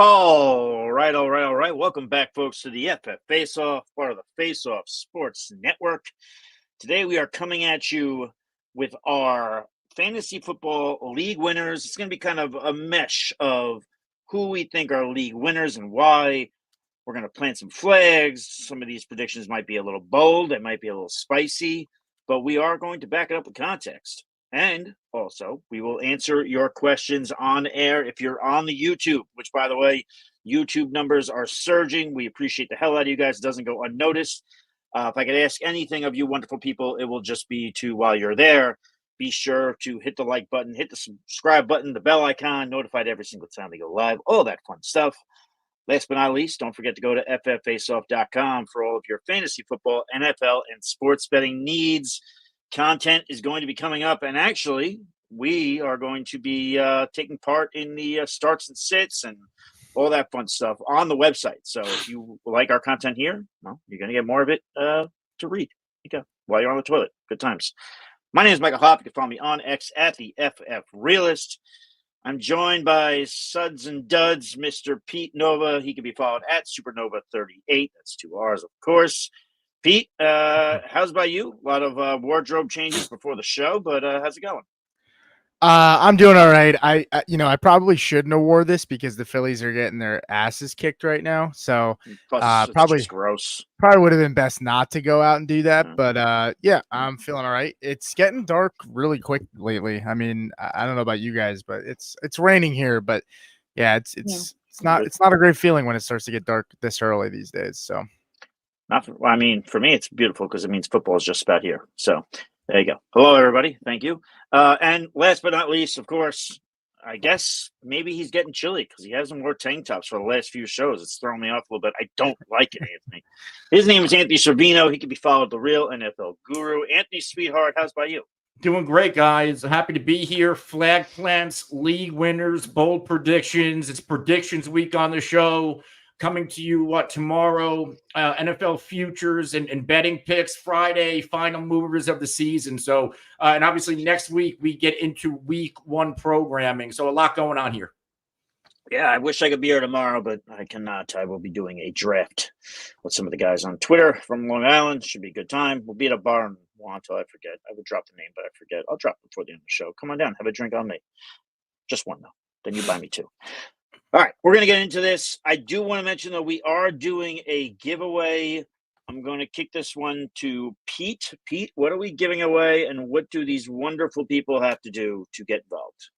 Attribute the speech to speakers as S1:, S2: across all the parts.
S1: All right. Welcome back, folks, to the FF Face-Off, part of the Face-Off Sports Network. Today we are coming at you with our fantasy football league winners. It's going to be kind of a mesh of who we think are league winners and why. We're going to plant some flags. Some of these predictions might be a little bold. It might be a little spicy, but we are going to back it up with context. And also, we will answer your questions on air if you're on the YouTube, which, by the way, YouTube numbers are surging. We appreciate the hell out of you guys. It doesn't go unnoticed. If I could ask anything of you wonderful people, it will just be to, while you're there, be sure to hit the like button, hit the subscribe button, the bell icon, notified every single time we go live, all that fun stuff. Last but not least, don't forget to go to fffaceoff.com for all of your fantasy football, NFL, and sports betting needs. Content is going to be coming up, and actually, we are going to be taking part in the starts and sits and all that fun stuff on the website. So if you like our content here, well, you're going to get more of it to read. While you're on the toilet. Good times. My name is Michael Hopp. You can follow me on X at the FF Realist. I'm joined by Suds and Duds, Mr. Pete Nova. He can be followed at Supernova38. That's 2 R's, of course. Pete, how's about you? A lot of wardrobe changes before the show, but how's it going?
S2: I'm doing all right. I probably shouldn't have wore this because the Phillies are getting their asses kicked right now. So
S1: probably gross.
S2: Probably would have been best not to go out and do that. But yeah, I'm feeling all right. It's getting dark really quick lately. I mean, I don't know about you guys, but it's raining here. But yeah, it's not a great feeling when it starts to get dark this early these days. So,
S1: for me, it's beautiful because it means football is just about here. So. There you go. Hello, everybody. Thank you. And last but not least, of course, I guess maybe he's getting chilly because he hasn't worn tank tops for the last few shows. It's throwing me off a little bit. I don't like it, Anthony. His name is Anthony Servino. He can be followed, the real NFL guru. Anthony, sweetheart, how's about you?
S3: Doing great, guys. Happy to be here. Flag plants, league winners, bold predictions. It's predictions week on the show. Coming to you tomorrow, NFL futures and betting picks Friday, final movers of the season. So, and obviously next week we get into week 1 programming. So a lot going on here.
S1: Yeah, I wish I could be here tomorrow, but I cannot. I will be doing a draft with some of the guys on Twitter from Long Island. Should be a good time. We'll be at a bar in Wanta. I forget. I would drop the name, but I forget. I'll drop it before the end of the show. Come on down. Have a drink on me. Just one, though. Then you buy me 2. All right, we're going to get into this. I do want to mention, though, we are doing a giveaway. I'm going to kick this one to Pete. Pete, what are we giving away, and what do these wonderful people have to do to get involved?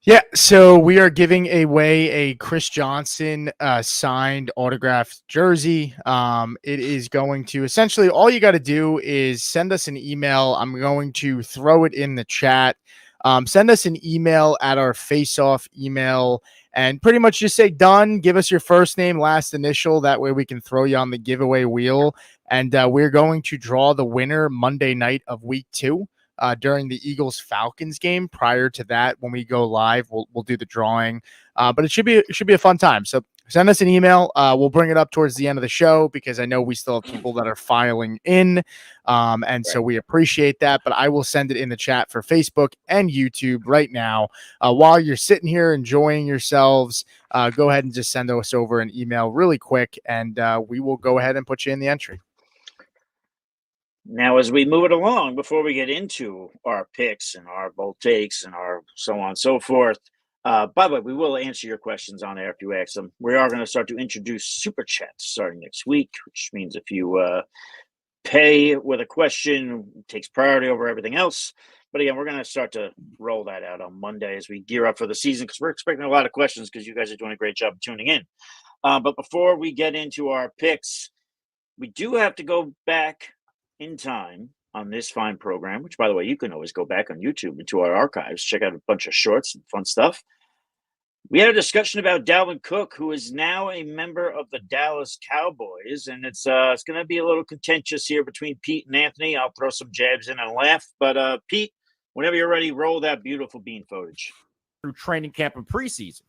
S2: Yeah, so we are giving away a Chris Johnson signed autographed jersey. It is going to essentially all you got to do is send us an email. I'm going to throw it in the chat. Send us an email at our face-off email and pretty much just say done. Give us your first name, last initial. That way we can throw you on the giveaway wheel. And we're going to draw the winner Monday night of week 2 during the Eagles-Falcons game. Prior to that, when we go live, we'll do the drawing. But it should be a fun time. So send us an email. We'll bring it up towards the end of the show because I know we still have people that are filing in. So we appreciate that. But I will send it in the chat for Facebook and YouTube right now. While you're sitting here enjoying yourselves, go ahead and just send us over an email really quick, and we will go ahead and put you in the entry.
S1: Now, as we move it along, before we get into our picks and our bold takes and our so on and so forth, by the way, we will answer your questions on air if you ask them. We are going to start to introduce Super Chats starting next week, which means if you pay with a question, it takes priority over everything else. But again, we're going to start to roll that out on Monday as we gear up for the season because we're expecting a lot of questions because you guys are doing a great job of tuning in. But before we get into our picks, we do have to go back in time on this fine program, which, by the way, you can always go back on YouTube into our archives, check out a bunch of shorts and fun stuff. We had a discussion about Dalvin Cook, who is now a member of the Dallas Cowboys, and it's going to be a little contentious here between Pete and Anthony. I'll throw some jabs in and laugh. But, Pete, whenever you're ready, roll that beautiful bean footage.
S3: Through training camp and preseason.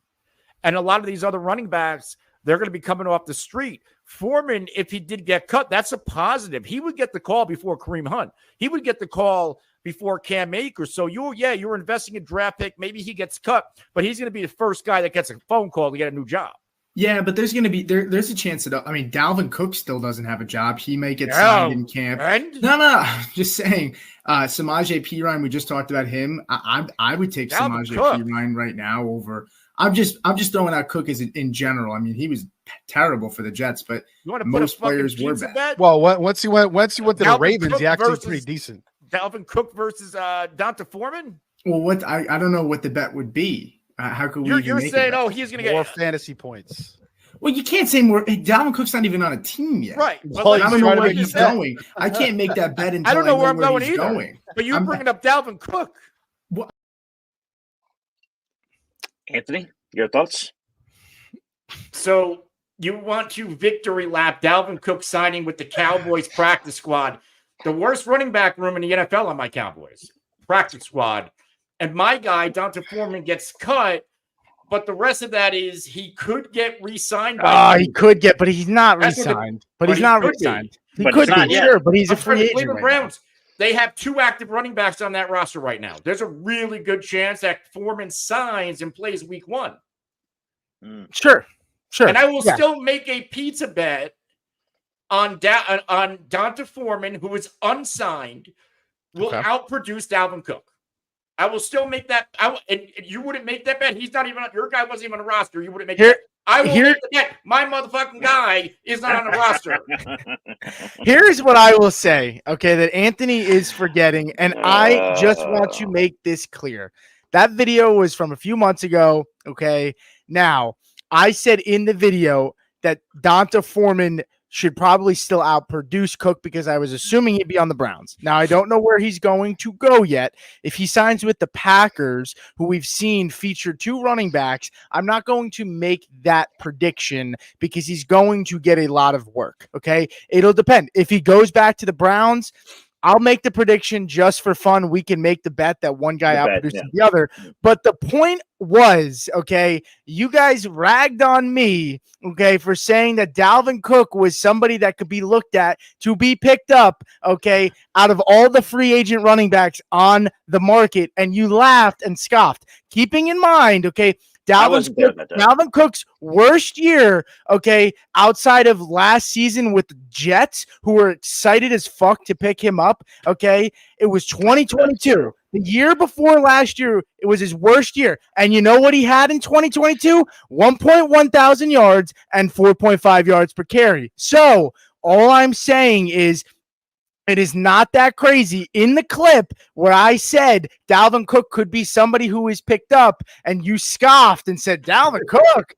S3: And a lot of these other running backs, they're going to be coming off the street. Foreman, if he did get cut, that's a positive. He would get the call before Kareem Hunt. He would get the call before Cam Akers. So you're investing in draft pick. Maybe he gets cut, but he's going to be the first guy that gets a phone call to get a new job.
S2: Yeah, but there's going to be there's a chance that Dalvin Cook still doesn't have a job. He may get signed in camp. No, just saying. Samaje Perine, we just talked about him. I would take Samaje Perine right now over. I'm just throwing out Cook as in general. I mean, he was terrible for the Jets, but most players were bad.
S4: Well, once he went to the Ravens, Cook he actually was pretty decent.
S3: Dalvin Cook versus D'Onta Foreman.
S2: Well, I don't know what the bet would be. How could we?
S3: You're saying, he's going to get
S4: more fantasy points.
S2: Well, you can't say more. Dalvin Cook's not even on a team yet.
S3: Right.
S2: Well, I don't know where he's going. I can't make that bet until I don't know where I'm going either.
S3: But you're bringing up Dalvin Cook.
S2: What?
S1: Anthony, your thoughts?
S3: So you want to victory lap Dalvin Cook signing with the Cowboys practice squad, the worst running back room in the NFL on my Cowboys practice squad. And my guy, D'Onta Foreman, gets cut. But the rest of that is he could get re-signed.
S2: He could get, but he's not re-signed. But he's not re-signed. He could be, sure, but he's a free agent.
S3: Cleveland Browns, they have 2 active running backs on that roster right now. There's a really good chance that Foreman signs and plays week 1.
S2: Sure.
S3: And I will still make a pizza bet on D'Onta Foreman, who is unsigned, will outproduce Dalvin Cook. I will still make that. And you wouldn't make that bet. He's not even on your guy. Wasn't even on the roster. You wouldn't make that. I will make the bet. My motherfucking guy is not on the roster.
S2: Here's what I will say. Okay, that Anthony is forgetting, and I just want to make this clear. That video was from a few months ago. Okay, now I said in the video that D'Onta Foreman should probably still outproduce Cook because I was assuming he'd be on the Browns. Now, I don't know where he's going to go yet. If he signs with the Packers, who we've seen feature 2 running backs, I'm not going to make that prediction because he's going to get a lot of work, okay? It'll depend. If he goes back to the Browns, I'll make the prediction just for fun. We can make the bet that one guy outproduces the other. But the point was, okay, you guys ragged on me, okay, for saying that Dalvin Cook was somebody that could be looked at to be picked up, okay, out of all the free agent running backs on the market. And you laughed and scoffed. Keeping in mind, okay, Dalvin Cook's worst year, okay, outside of last season with the Jets, who were excited as fuck to pick him up, okay, it was 2022. The year before last year, it was his worst year. And you know what he had in 2022? 1.1 thousand yards and 4.5 yards per carry. So all I'm saying is, it is not that crazy. In the clip where I said Dalvin Cook could be somebody who is picked up, and you scoffed and said, Dalvin Cook,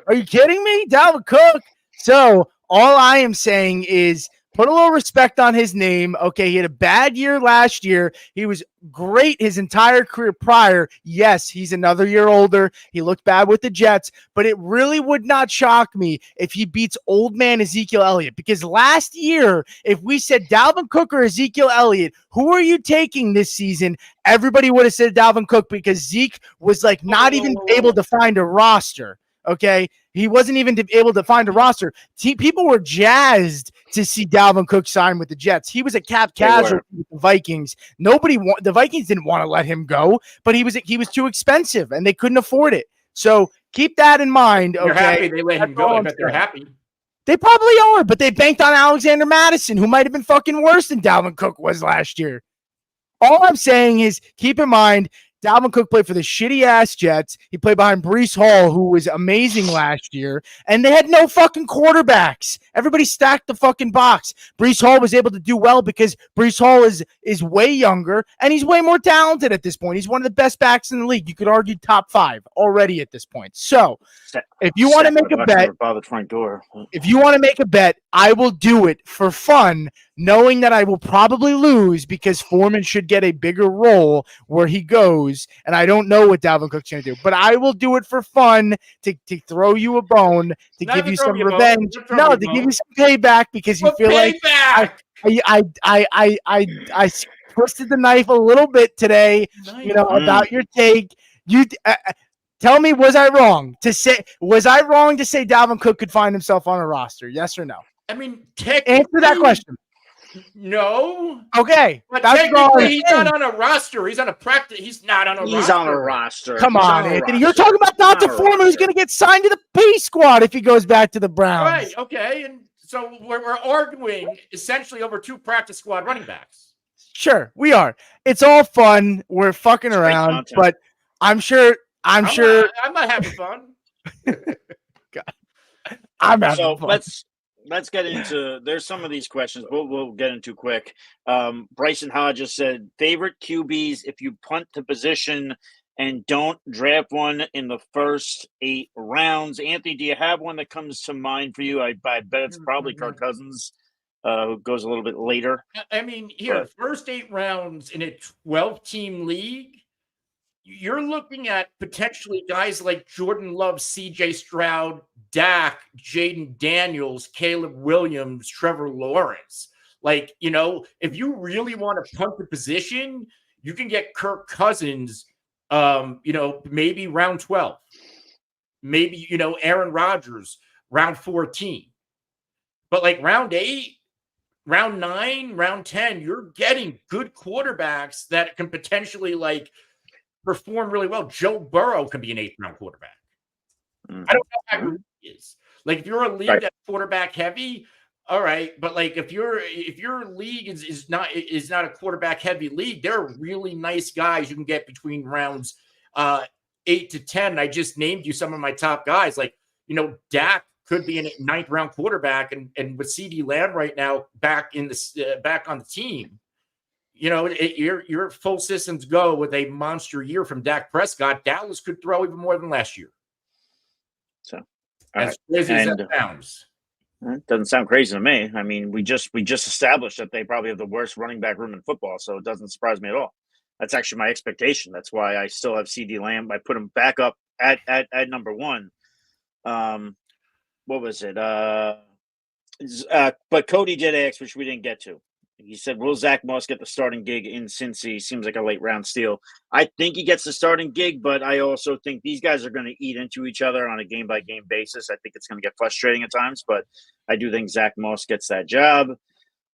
S2: are you kidding me? Dalvin Cook. So all I am saying is put a little respect on his name. Okay, he had a bad year last year. He was great his entire career prior. Yes, he's another year older. He looked bad with the Jets, but it really would not shock me if he beats old man Ezekiel Elliott, because last year, if we said Dalvin Cook or Ezekiel Elliott, who are you taking this season? Everybody would have said Dalvin Cook because Zeke was like not even able to find a roster. Okay, he wasn't even able to find a roster. People were jazzed to see Dalvin Cook sign with the Jets. He was a cap casualty with the Vikings. The Vikings didn't want to let him go, but he was too expensive and they couldn't afford it. So keep that in mind. Okay,
S3: they're happy they let him go. I bet they're happy.
S2: They probably are, but they banked on Alexander Madison, who might have been fucking worse than Dalvin Cook was last year. All I'm saying is keep in mind, Dalvin Cook played for the shitty-ass Jets. He played behind Breece Hall, who was amazing last year, and they had no fucking quarterbacks. Everybody stacked the fucking box. Breece Hall was able to do well because Breece Hall is way younger, and he's way more talented at this point. He's one of the best backs in the league. You could argue top 5 already at this point. So, if you want to make a bet, I will do it for fun, knowing that I will probably lose because Foreman should get a bigger role where he goes, and I don't know what Dalvin Cook's going to do. But I will do it for fun, to throw you a bone, to give you some revenge. No, to give you some payback because you feel like I twisted the knife a little bit today, about your take. You tell me, was I wrong to say Dalvin Cook could find himself on a roster? Yes or no?
S3: I mean,
S2: answer that question.
S3: No.
S2: Okay.
S3: But
S2: that's
S3: technically, he's not on a roster. He's on a practice. He's not on a roster.
S1: He's on a roster.
S2: Come on, Anthony. You're talking about Dante Foreman, who's going to get signed to the P squad if he goes back to the Browns.
S3: Right. Okay. And so we're arguing essentially over 2 practice squad running backs.
S2: Sure, we are. It's all fun. We're fucking around, but I'm sure. I'm not having fun. God. I'm having
S1: so
S2: fun.
S1: Let's get into. There's some of these questions we'll get into quick. Bryson Hodges said favorite QBs if you punt to position and don't draft one in the first 8 rounds. Anthony, do you have one that comes to mind for you? I bet it's probably Kirk Cousins, who goes a little bit later.
S3: I mean, first 8 rounds in a 12-team league, you're looking at potentially guys like Jordan Love, CJ Stroud, Dak, Jaden Daniels, Caleb Williams, Trevor Lawrence. Like, if you really want to punt the position, you can get Kirk Cousins, maybe round 12. Maybe, Aaron Rodgers, round 14. But like round 8, round 9, round 10, you're getting good quarterbacks that can potentially perform really well. Joe Burrow can be an 8th-round quarterback. I don't know how good he is. Like, if you're a league that's quarterback heavy, all right. But if your league is not a quarterback heavy league, there are really nice guys you can get between rounds 8 to 10. I just named you some of my top guys. Dak could be a 9th-round quarterback, and with CeeDee Lamb right now back on the team. Your full systems go with a monster year from Dak Prescott. Dallas could throw even more than last year.
S1: So,
S3: as crazy as that sounds,
S1: it doesn't sound crazy to me. I mean, we just established that they probably have the worst running back room in football, so it doesn't surprise me at all. That's actually my expectation. That's why I still have CeeDee Lamb. I put him back up at number 1. What was it? But Cody did ask, which we didn't get to. He said, will Zach Moss get the starting gig in Cincy? Seems like a late round steal. I think he gets the starting gig, but I also think these guys are going to eat into each other on a game-by-game basis. I think it's going to get frustrating at times, but I do think Zach Moss gets that job.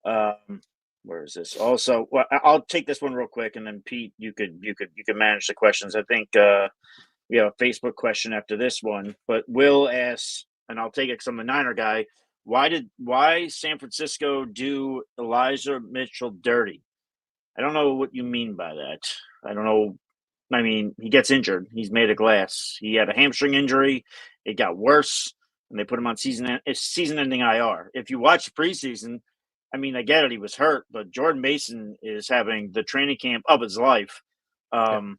S1: Where is this? Also, well, I'll take this one real quick, and then Pete, you could manage the questions. I think we have a Facebook question after this one, but Will asks, and I'll take it because I'm a Niner guy. Why San Francisco do Elijah Mitchell dirty? I don't know what you mean by that. I don't know. I mean, he gets injured. He's made of glass. He had a hamstring injury. It got worse, and they put him on season-ending IR. If you watch the preseason, I mean, I get it. He was hurt, but Jordan Mason is having the training camp of his life. Isaac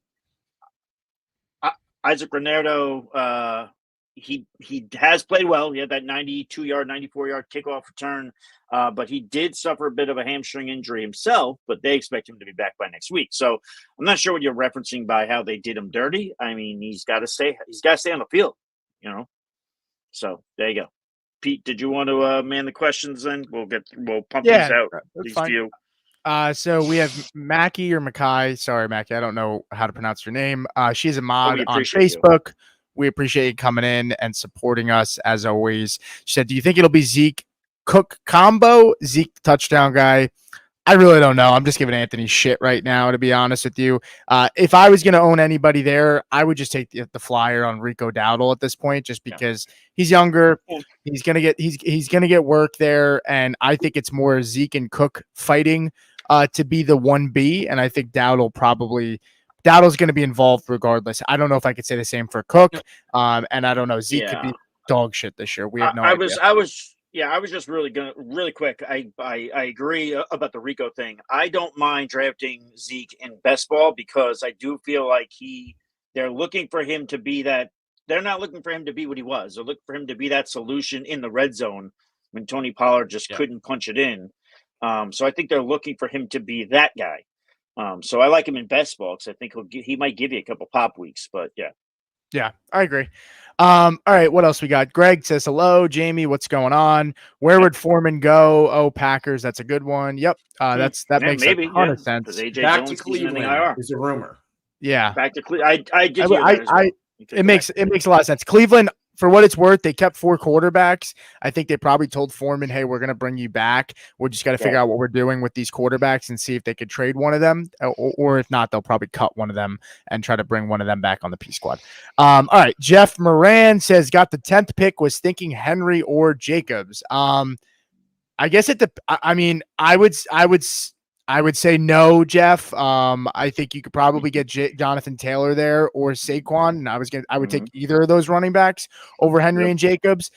S1: Renardo, he has played well. He had that 92-yard, 94-yard kickoff return, but he did suffer a bit of a hamstring injury himself, but they expect him to be back by next week. So I'm not sure what you're referencing by how they did him dirty. I mean, he's got to stay on the field, So there you go. Pete, did you want to man the questions then? We'll pump these out. These few.
S2: So we have Mackie or Mackay. Sorry, Mackie. I don't know how to pronounce your name. She's a mod on Facebook. We appreciate you coming in and supporting us as always. She said, do you think it'll be Zeke Cook combo? Zeke touchdown guy. I really don't know. I'm just giving Anthony shit right now, to be honest with you. If I was going to own anybody there, I would just take the flyer on Rico Dowdle at this point, just because he's younger. He's going to get work there. And I think it's more Zeke and Cook fighting to be the 1B. And I think Dowdle's going to be involved regardless. I don't know if I could say the same for Cook. And I don't know. Zeke could be dog shit this year. We have no idea.
S1: I was just really quick. I agree about the Rico thing. I don't mind drafting Zeke in best ball because I do feel like they're looking for him to be that. They're not looking for him to be what he was. They're looking for him to be that solution in the red zone when Tony Pollard just couldn't punch it in. So I think they're looking for him to be that guy. So I like him in best ball because I think he might give you a couple pop weeks, but yeah.
S2: Yeah, I agree. All right, what else we got? Greg says, hello, Jamie, what's going on? Where would Foreman go? Oh, Packers, that's a good one. Yep, that makes a ton of sense.
S3: Back to Cleveland is a rumor.
S2: Yeah.
S1: Back to Cleveland. I did hear that as well.
S2: It makes a lot of sense. Cleveland, for what it's worth, they kept 4 quarterbacks. I think they probably told Foreman, hey, we're going to bring you back. We're just got to figure out what we're doing with these quarterbacks and see if they could trade one of them. Or if not, they'll probably cut one of them and try to bring one of them back on the P squad. All right. Jeff Moran says, got the 10th pick, was thinking Henry or Jacobs. I guess I would say no, Jeff. I think you could probably get Jonathan Taylor there or Saquon, and I would take either of those running backs over Henry and Jacobs.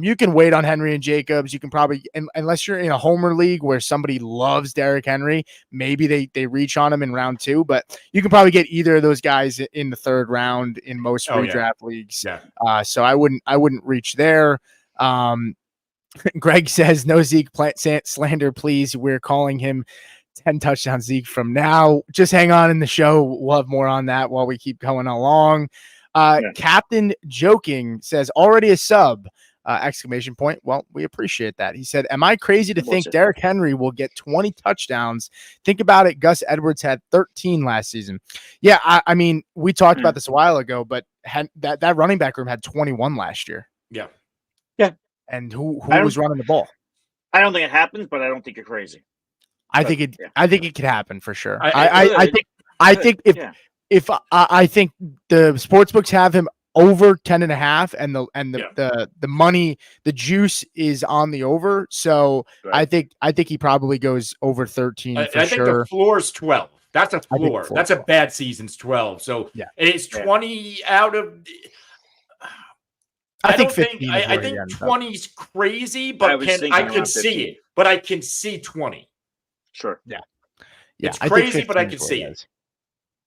S2: You can wait on Henry and Jacobs. You can probably, unless you're in a homer league where somebody loves Derrick Henry, maybe they reach on him in round 2. But you can probably get either of those guys in the 3rd round in most redraft leagues. Yeah. So I wouldn't reach there. Greg says no Zeke slander, please. We're calling him 10 touchdown Zeke from now. Just hang on in the show. We'll have more on that while we keep going along. Captain Joking says already a sub, exclamation point. Well, we appreciate that. He said, am I crazy to think Derrick Henry will get 20 touchdowns? Think about it. Gus Edwards had 13 last season. Yeah. I mean, we talked about this a while ago, but that running back room had 21 last year.
S3: Yeah.
S2: Yeah. And who was running the ball?
S1: I don't think it happens, but I don't think you're crazy.
S2: I think it could happen for sure. I think the sports books have him over 10.5 and the money, the juice is on the over. So I think he probably goes over 13. I think
S3: the floor is 12. That's a floor. That's a bad season's 12. So it's 20 out of. I think 20's crazy, but I could see it. But I can see 20.
S1: Sure.
S2: Yeah.
S3: It's crazy, but I can see it.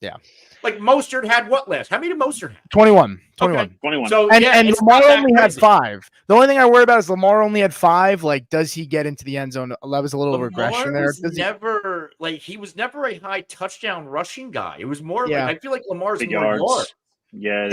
S2: Yeah.
S3: Like Mostert had what last? How many did Mostert have?
S2: 21.
S3: Okay.
S1: 21.
S3: So
S2: and Lamar only had 5. The only thing I worry about is Lamar only had 5. Like, does he get into the end zone? That was a little regression there.
S3: He was never a high touchdown rushing guy. It was more like I feel like Lamar's more yards.
S1: Yeah.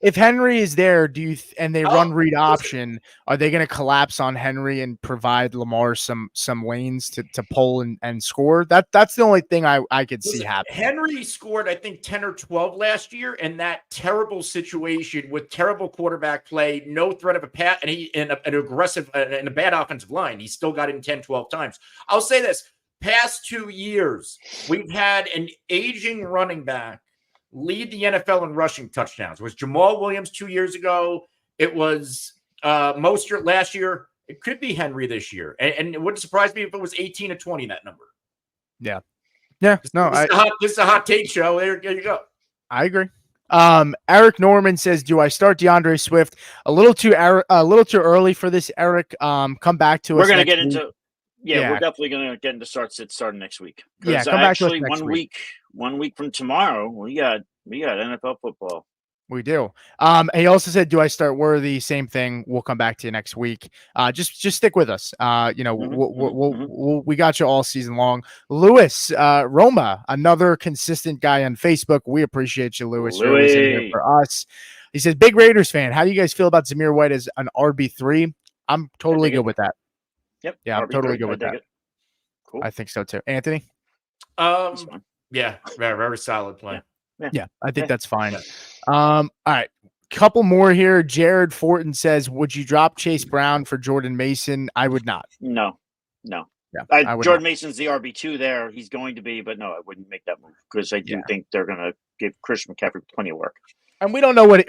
S2: If Henry is there, and they run read option, are they going to collapse on Henry and provide Lamar some lanes to pull and score? That's the only thing I could see happen.
S3: Henry scored, I think, 10 or 12 last year, and that terrible situation with terrible quarterback play, no threat of a pass, and an aggressive and a bad offensive line. He still got in 10, 12 times. I'll say this: past 2 years, we've had an aging running back lead the NFL in rushing touchdowns. It was Jamal Williams 2 years ago. It was Mostert last year. It could be Henry this year. And it wouldn't surprise me if it was 18 to 20, that number.
S2: Yeah. Yeah.
S3: This is a hot take show. There you go.
S2: I agree. Eric Norman says, do I start DeAndre Swift? A little too early for this, Eric. Come back to us.
S1: We're going to get into we're definitely going to get into starting next week.
S2: Yeah, come back to us next
S1: 1 week from tomorrow, we got NFL football.
S2: We do. He also said, do I start Worthy? Same thing. We'll come back to you next week. Just stick with us. We got you all season long. Lewis Roma, another consistent guy on Facebook. We appreciate you, Lewis. You're always in here for us. He says, big Raiders fan. How do you guys feel about Zamir White as an RB3? I'm totally good with that.
S1: Yep.
S2: Yeah, I'm totally good with that.
S1: Cool.
S2: I think so too. Anthony?
S3: Yeah, very, very solid play.
S2: Yeah, I think that's fine. All right. Couple more here. Jared Fortin says, would you drop Chase Brown for Jordan Mason? I would not.
S1: No.
S2: Yeah,
S1: Jordan Mason's the RB2 there. He's going to be, but no, I wouldn't make that move because I do think they're going to give Christian McCaffrey plenty of work.
S2: And we don't know what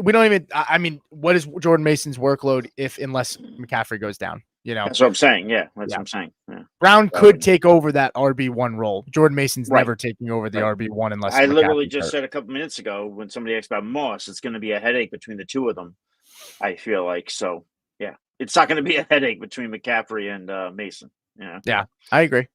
S2: is Jordan Mason's workload unless McCaffrey goes down.
S1: That's what I'm saying. Yeah, that's what I'm saying. Yeah.
S2: Brown could take over that RB1 role. Jordan Mason's never taking over the RB1 unless
S1: I literally just said a couple minutes ago when somebody asked about Moss, it's going to be a headache between the two of them. I feel like so. Yeah, it's not going to be a headache between McCaffrey and Mason.
S2: Yeah, I agree.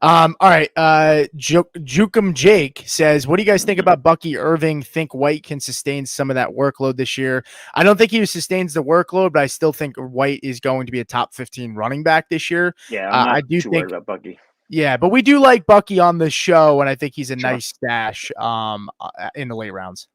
S2: All right. Jukum Jake says, what do you guys think about Bucky Irving? Think White can sustain some of that workload this year? I don't think he sustains the workload, but I still think White is going to be a top 15 running back this year.
S1: Yeah, I do think worried about Bucky.
S2: Yeah, but we do like Bucky on the show, and I think he's a nice stash in the late rounds.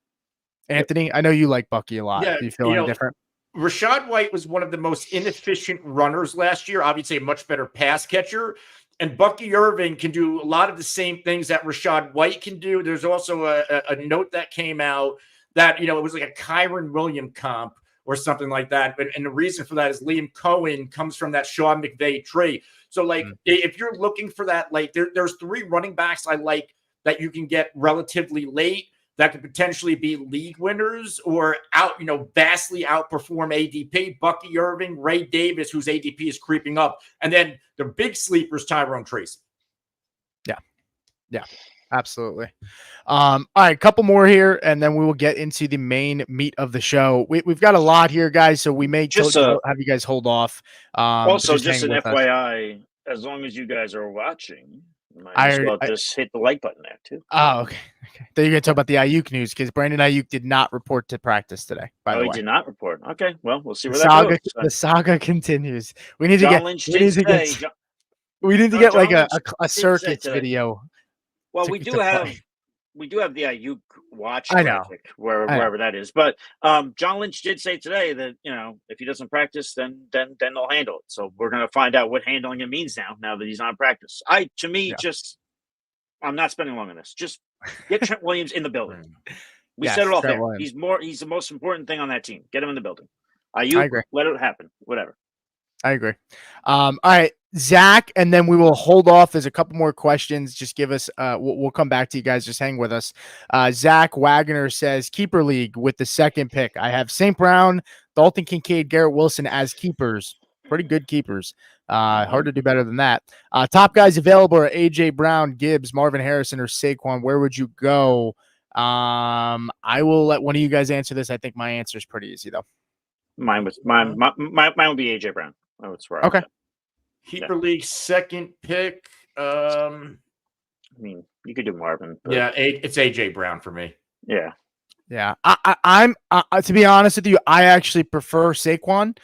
S2: Anthony, I know you like Bucky a lot. Do you feel any different?
S3: Rachaad White was one of the most inefficient runners last year, obviously a much better pass catcher. And Bucky Irving can do a lot of the same things that Rachaad White can do. There's also a note that came out that, it was like a Kyron Williams comp or something like that. And the reason for that is Liam Cohen comes from that Sean McVay trade. So, like, if you're looking for that, like, there's 3 running backs I like that you can get relatively late that could potentially be league winners or vastly outperform ADP. Bucky Irving, Ray Davis, whose ADP is creeping up. And then the big sleepers, Tyrone Tracy.
S2: Yeah, absolutely. All right, a couple more here, and then we will get into the main meat of the show. We've got a lot here, guys, so we may just have you guys hold off.
S1: Also, just an FYI, as long as you guys are watching, just hit the like button there too.
S2: Oh, okay. Then you're going to talk about the Ayuk news because Brandon Ayuk did not report to practice today. By the way,
S1: he did not report. Okay, well, we'll see where that goes.
S2: The saga continues. We need to get like a circuits video.
S1: Well, we do have the Ayuk watch.
S2: I know
S1: wherever that is. But John Lynch did say today that if he doesn't practice, then they'll handle it. So we're going to find out what handling it means now that he's not in practice. I'm not spending long on this. Just get Trent Williams in the building. We said it all there. He's the most important thing on that team. Get him in the building. Ayuk, let it happen. Whatever.
S2: I agree. All right, Zach, and then we will hold off. There's a couple more questions. Just give us, we'll come back to you guys. Just hang with us. Zach Wagner says, keeper league with the 2nd pick. I have St. Brown, Dalton Kincaid, Garrett Wilson as keepers. Pretty good keepers. Hard to do better than that. Top guys available are AJ Brown, Gibbs, Marvin Harrison, or Saquon. Where would you go? I will let one of you guys answer this. I think my answer is pretty easy though.
S1: Mine would be AJ Brown. I would swear.
S2: Okay.
S3: Keeper league 2nd pick.
S1: I mean, you could do Marvin. But...
S3: Yeah, it's AJ Brown for me.
S1: Yeah.
S2: Yeah. I'm to be honest with you, I actually prefer Saquon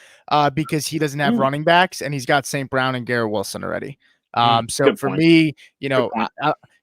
S2: because he doesn't have running backs and he's got St. Brown and Garrett Wilson already. So for me,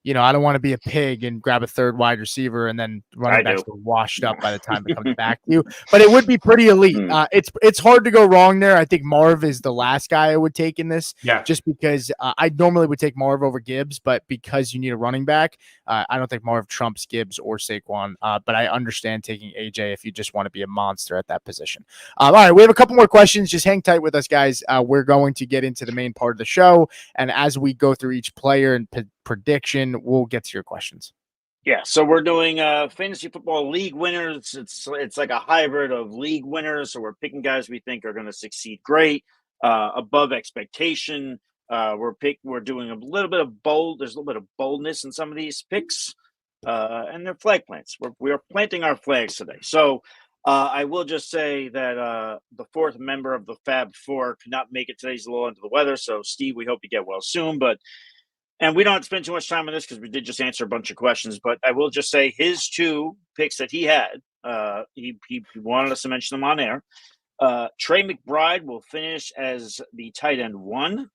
S2: I don't want to be a pig and grab a 3rd wide receiver and then running backs are washed up by the time it comes back to you. But it would be pretty elite. It's hard to go wrong there. I think Marv is the last guy I would take in this.
S3: Yeah.
S2: Just because I normally would take Marv over Gibbs, but because you need a running back, I don't think Marv trumps Gibbs or Saquon. But I understand taking AJ if you just want to be a monster at that position. All right, we have a couple more questions. Just hang tight with us, guys. We're going to get into the main part of the show, and as we go through each player and prediction, we'll get to your questions.
S1: Yeah, so we're doing fantasy football league winners. It's like a hybrid of league winners. So we're picking guys we think are going to succeed great, above expectation. We're doing a little bit of there's a little bit of boldness in some of these picks, and they're flag plants. We are planting our flags today. So I will just say that the 4th member of the Fab Four could not make it today. He's a little under the weather. So Steve, we hope you get well soon. And we don't have to spend too much time on this because we did just answer a bunch of questions. But I will just say his 2 picks that he had, he wanted us to mention them on air. Trey McBride will finish as the tight end 1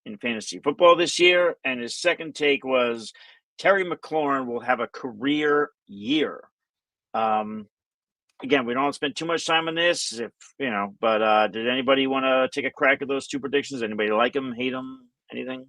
S1: in fantasy football this year. And his second take was Terry McLaurin will have a career year. Again, we don't spend too much time on this, but did anybody want to take a crack at those 2 predictions? Anybody like him, hate him, anything?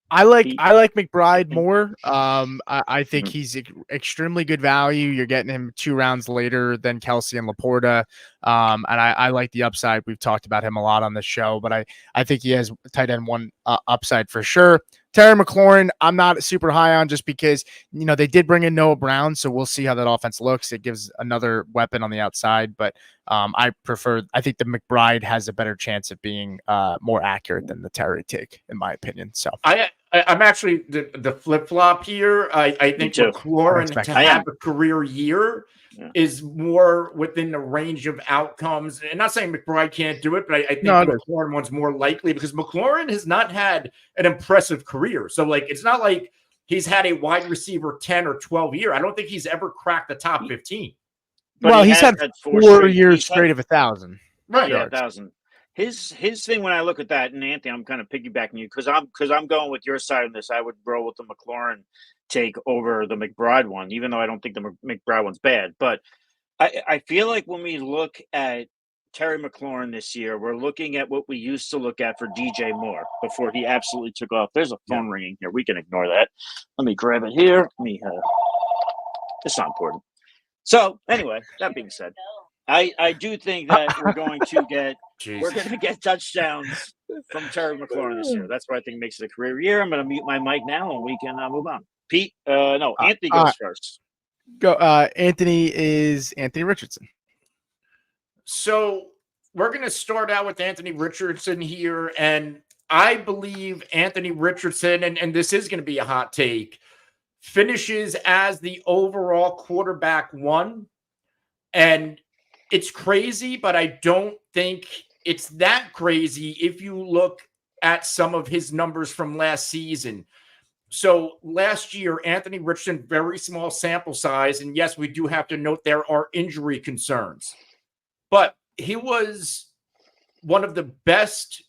S2: I like McBride more. I think he's extremely good value. You're getting him 2 rounds later than Kelsey and Laporta. And I like the upside. We've talked about him a lot on the show, but I think he has tight end 1 upside for sure. Terry McLaurin, I'm not super high on just because, they did bring in Noah Brown. So we'll see how that offense looks. It gives another weapon on the outside, but I think the McBride has a better chance of being more accurate than the Terry take, in my opinion. So
S3: I'm actually the flip-flop here. I think McLaurin to have a career year is more within the range of outcomes. And not saying McBride can't do it, but I think McLaurin one's more likely because McLaurin has not had an impressive career. So, it's not like he's had a wide receiver 10 or 12 year. I don't think he's ever cracked the top 15.
S2: But he's had 4 years straight of 1,000.
S1: Right. Yeah, 1,000. His thing when I look at that, and Anthony, I'm kind of piggybacking you because I'm going with your side on this. I would roll with the McLaurin take over the McBride one, even though I don't think the McBride one's bad. But I feel like when we look at Terry McLaurin this year, we're looking at what we used to look at for DJ Moore before he absolutely took off. There's a phone ringing here. We can ignore that. Let me grab it here. It's not important. So anyway, that being said, I do think that we're going to get touchdowns from Terry McLaurin this year. That's what I think makes it a career year. I'm going to mute my mic now, and we can move on. Pete, Anthony goes first.
S2: Go. Anthony is Anthony Richardson.
S3: So we're going to start out with Anthony Richardson here, and I believe Anthony Richardson, and this is going to be a hot take, finishes as the overall quarterback 1. And it's crazy, but I don't think it's that crazy if you look at some of his numbers from last season. So last year, Anthony Richardson, very small sample size. And yes, we do have to note there are injury concerns. But he was one of the best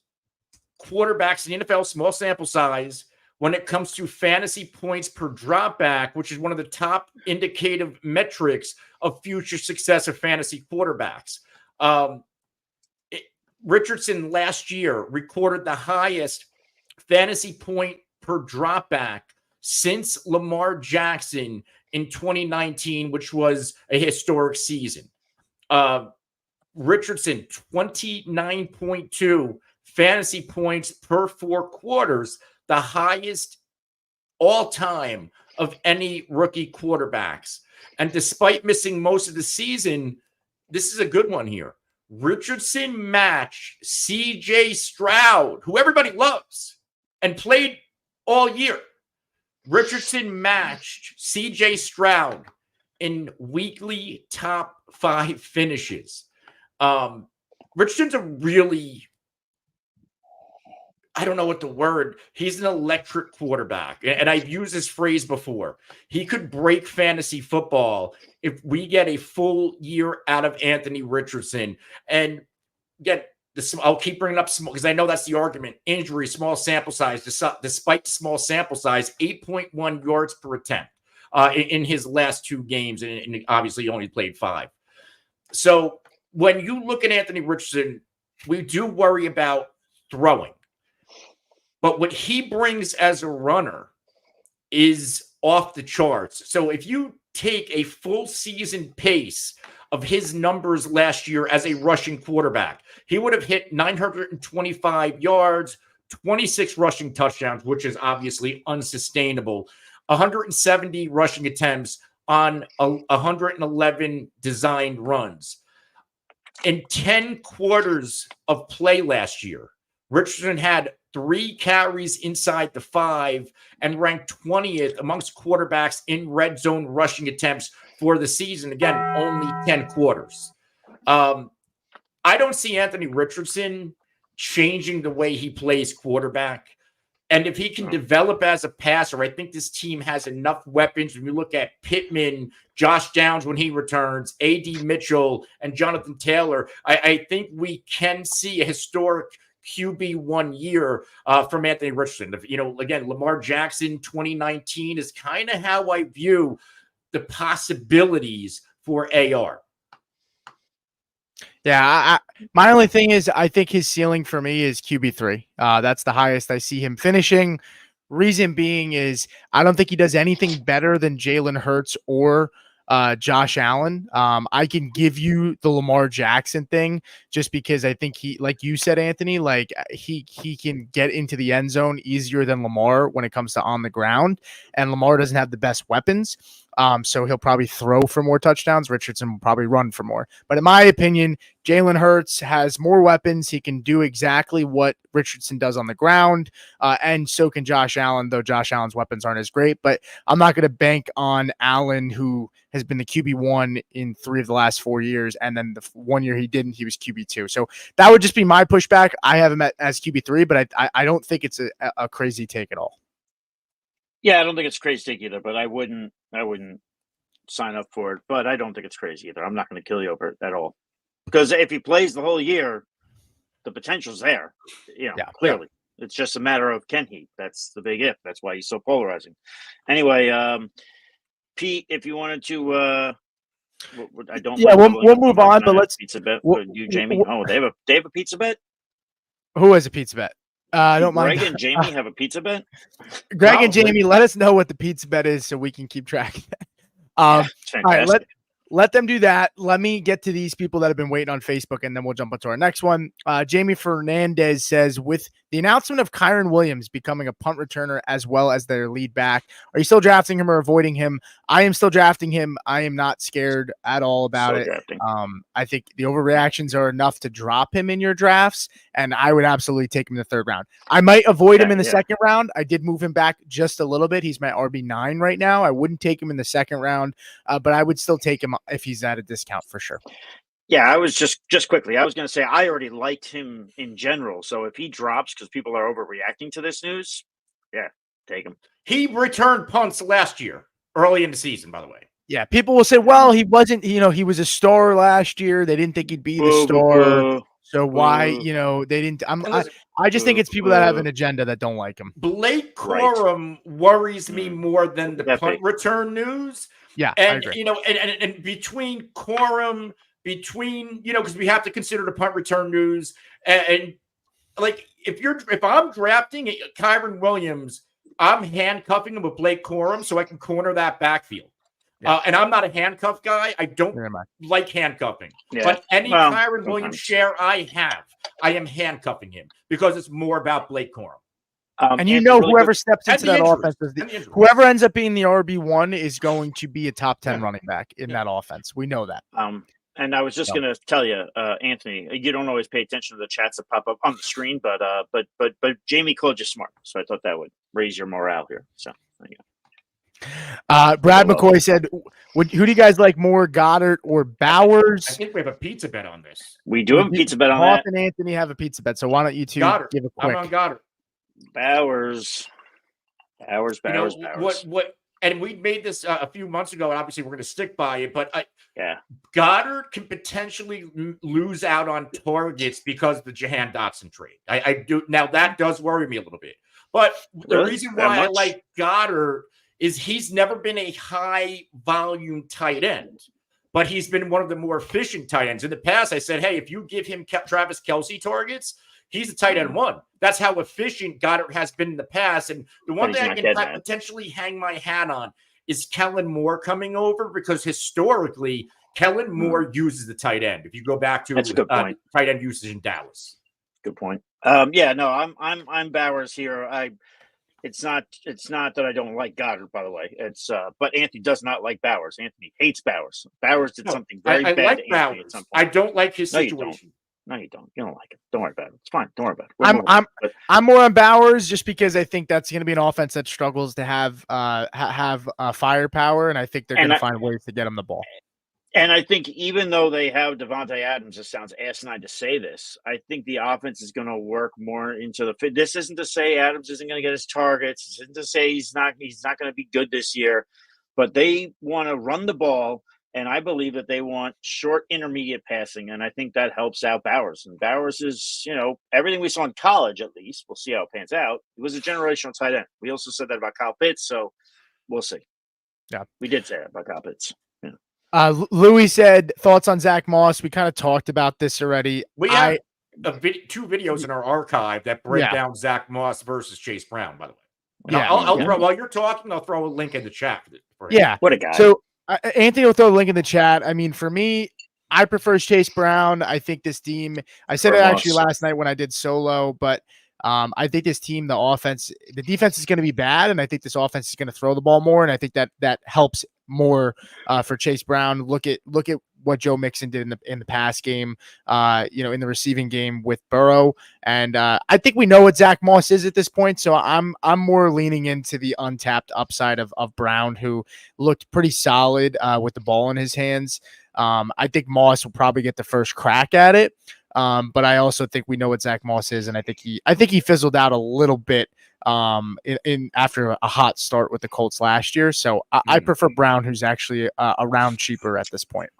S3: quarterbacks in the NFL, small sample size, when it comes to fantasy points per dropback, which is one of the top indicative metrics of future success of fantasy quarterbacks. Richardson last year recorded the highest fantasy point per dropback since Lamar Jackson in 2019, which was a historic season. Richardson, 29.2 fantasy points per 4 quarters, the highest all time of any rookie quarterbacks. And despite missing most of the season, this is a good one here. Richardson matched CJ Stroud, who everybody loves and played all year. Richardson matched CJ Stroud in weekly top 5 finishes. Richardson's a really, I don't know what the word, he's an electric quarterback. And I've used this phrase before. He could break fantasy football if we get a full year out of Anthony Richardson. And get this, I'll keep bringing up small because I know that's the argument. Injury, small sample size, despite the small sample size, 8.1 yards per attempt in his last 2 games. And obviously he only played 5. So when you look at Anthony Richardson, we do worry about throwing. But what he brings as a runner is off the charts. So if you take a full season pace of his numbers last year as a rushing quarterback, he would have hit 925 yards, 26 rushing touchdowns, which is obviously unsustainable, 170 rushing attempts on 111 designed runs. In 10 quarters of play last year, Richardson had 3 carries inside the 5 and ranked 20th amongst quarterbacks in red zone rushing attempts for the season. Again, only 10 quarters. I don't see Anthony Richardson changing the way he plays quarterback. And if he can develop as a passer, I think this team has enough weapons. When you look at Pittman, Josh Downs when he returns, A.D. Mitchell, and Jonathan Taylor, I think we can see a historic QB 1 year from Anthony Richardson. Again, Lamar Jackson 2019 is kind of how I view the possibilities for AR.
S2: Yeah, my only thing is I think his ceiling for me is QB3. That's the highest I see him finishing. Reason being is I don't think he does anything better than Jalen Hurts or Josh Allen. I can give you the Lamar Jackson thing just because I think he, like you said, Anthony, like he can get into the end zone easier than Lamar when it comes to on the ground, and Lamar doesn't have the best weapons. So he'll probably throw for more touchdowns. Richardson will probably run for more. But in my opinion, Jalen Hurts has more weapons. He can do exactly what Richardson does on the ground. And so can Josh Allen, though Josh Allen's weapons aren't as great. But I'm not going to bank on Allen, who has been the QB1 in 3 of the last 4 years. And then the 1 year he didn't, he was QB2. So that would just be my pushback. I have him as QB3, but I don't think it's a crazy take at all.
S1: Yeah, I don't think it's crazy take either, but I wouldn't sign up for it. But I don't think it's crazy either. I'm not going to kill you over it at all. Because if he plays the whole year, the potential's there. Clearly. Yeah. It's just a matter of can he? That's the big if. That's why he's so polarizing. Anyway, Pete, if you wanted to I don't.
S2: Yeah, we'll move on, but let's
S1: pizza bet. You, Jamie. They have a pizza bet.
S2: Who has a pizza bet? I don't mind.
S1: Greg and Jamie have a pizza bet.
S2: Greg and Jamie, let us know what the pizza bet is so we can keep track of that.
S1: All right,
S2: let them do that. Let me get to these people that have been waiting on Facebook, and then we'll jump into our next one. Jamie Fernandez says, with the announcement of Kyron Williams becoming a punt returner as well as their lead back, are you still drafting him or avoiding him? I am still drafting him. I am not scared at all about it.
S1: Drafting.
S2: I think the overreactions are enough to drop him in your drafts, and I would absolutely take him in the third round. I might avoid him in the second round. I did move him back just a little bit. He's my RB9 right now. I wouldn't take him in the second round, but I would still take him if he's at a discount for sure.
S1: Yeah, I was just quickly. I was going to say I already liked him in general. So if he drops because people are overreacting to this news, take him.
S3: He returned punts last year, early in the season, by the way.
S2: Yeah, people will say, well, he wasn't, he was a star last year. They didn't think he'd be the star. So why, they didn't. I just think it's people that have an agenda that don't like him.
S3: Blake Corum worries me more than the punt return news.
S2: Yeah,
S3: and
S2: I agree.
S3: And between Corum, because we have to consider the punt return news, and like if I'm drafting Kyron Williams, I'm handcuffing him with Blake Corum so I can corner that backfield. Yeah. And I'm not a handcuff guy. I don't like handcuffing. Yeah. But any Kyron Williams share I have, I am handcuffing him because it's more about Blake Corum.
S2: And whoever steps into that offense, whoever ends up being the RB1 is going to be a top 10 running back in that offense. We know that.
S1: And I was just going to tell you, Anthony, you don't always pay attention to the chats that pop up on the screen, but Jamie called you smart, so I thought that would raise your morale here. So there you go.
S2: Brad McCoy said, who do you guys like more, Goddard or Bowers?
S3: I think we have a pizza bet on this.
S1: We do have a pizza bet on that.
S2: And Anthony have a pizza bet, so why don't you two give a quick?
S3: I'm on Goddard.
S1: Bowers.
S3: What? And we made this a few months ago, and obviously we're going to stick by it. But Goddard can potentially lose out on targets because of the Jahan Dotson trade. I do now. That does worry me a little bit. But the reason why I like Goddard is he's never been a high volume tight end, but he's been one of the more efficient tight ends. In the past, I said, hey, if you give him Travis Kelce targets, he's a tight end one. That's how efficient Goddard has been in the past. And the one thing I can potentially hang my hat on is Kellen Moore coming over, because historically, Kellen Moore uses the tight end. If you go back to
S1: that's a good point.
S3: Tight end usage in Dallas.
S1: Good point. I'm Bowers here. It's not that I don't like Goddard, by the way. It's but Anthony does not like Bowers. Anthony hates Bowers. Bowers did something very bad
S3: like
S1: to Anthony
S3: Bowers.
S1: at some point.
S3: I don't like his situation.
S1: No, you don't. You don't like it. Don't worry about it. It's fine. Don't worry about it.
S2: I'm more on Bowers just because I think that's going to be an offense that struggles to have firepower, and I think they're going to find ways to get him the ball.
S1: And I think even though they have Devontae Adams, it sounds asinine to say this, I think the offense is going to work more into the fit. This isn't to say Adams isn't going to get his targets. This isn't to say he's not going to be good this year, but they want to run the ball. And I believe that they want short, intermediate passing, and I think that helps out Bowers. And Bowers is, everything we saw in college, at least. We'll see how it pans out. He was a generational tight end. We also said that about Kyle Pitts, so we'll see.
S2: Yeah,
S1: we did say that about Kyle Pitts.
S2: Louis said, thoughts on Zach Moss. We kind of talked about this already.
S3: We have two videos in our archive that break down Zach Moss versus Chase Brown, by the way. And I'll throw, while you're talking, I'll throw a link in the chat for him.
S2: Yeah.
S1: What a guy.
S2: So, Anthony will throw a link in the chat. I mean, for me, I prefer Chase Brown. I think this team, I said it actually last night when I did solo, but I think this team, the defense is going to be bad, and I think this offense is going to throw the ball more, and I think that helps more for Chase Brown. Look at what Joe Mixon did in the pass game, in the receiving game with Burrow, and I think we know what Zach Moss is at this point. So I'm more leaning into the untapped upside of Brown, who looked pretty solid with the ball in his hands. I think Moss will probably get the first crack at it, but I also think we know what Zach Moss is, and I think he fizzled out a little bit in after a hot start with the Colts last year. So I prefer Brown, who's actually a round cheaper at this point.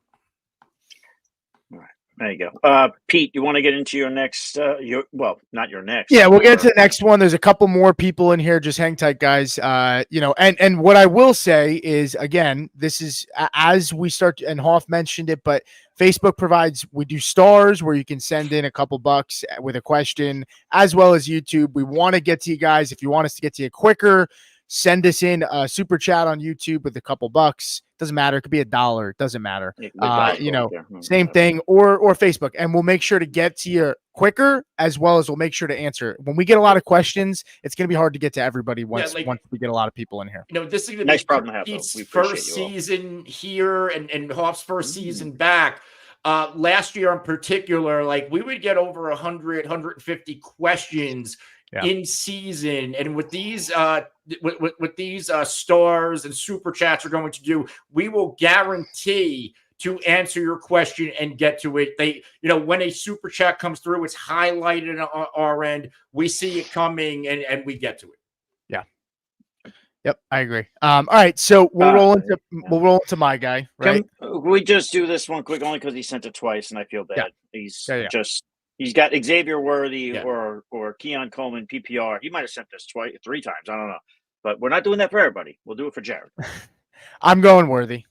S1: There you go. Pete, you want to get into your next, not your next.
S2: Yeah, we'll get to the next one. There's a couple more people in here. Just hang tight, guys. And what I will say is, again, this is as we start, and Hoff mentioned it, but Facebook we do stars where you can send in a couple bucks with a question, as well as YouTube. We want to get to you guys. If you want us to get to you quicker, send us in a super chat on YouTube with a couple bucks. Doesn't matter. It could be $1. It doesn't matter. Same thing, or Facebook, and we'll make sure to get to you quicker, as well as we'll make sure to answer. When we get a lot of questions, it's going to be hard to get to everybody once we get a lot of people in here.
S3: This is going to
S1: nice
S3: be
S1: problem to have.
S3: Pete's first season here and Hoff's first season back. Last year in particular, we would get over 100, 150 questions in season, and with these with these stars and super chats are going to do, we will guarantee to answer your question and get to it. When a super chat comes through, it's highlighted on our end. We see it coming and we get to it.
S2: Yeah. Yep, I agree. All right, so we'll roll into my guy, right?
S1: Can we just do this one quick, only because he sent it twice, and I feel bad. Yeah. He's got Xavier Worthy or Keon Coleman PPR. He might have sent this 3 times. I don't know, but we're not doing that for everybody. We'll do it for Jared.
S2: I'm going Worthy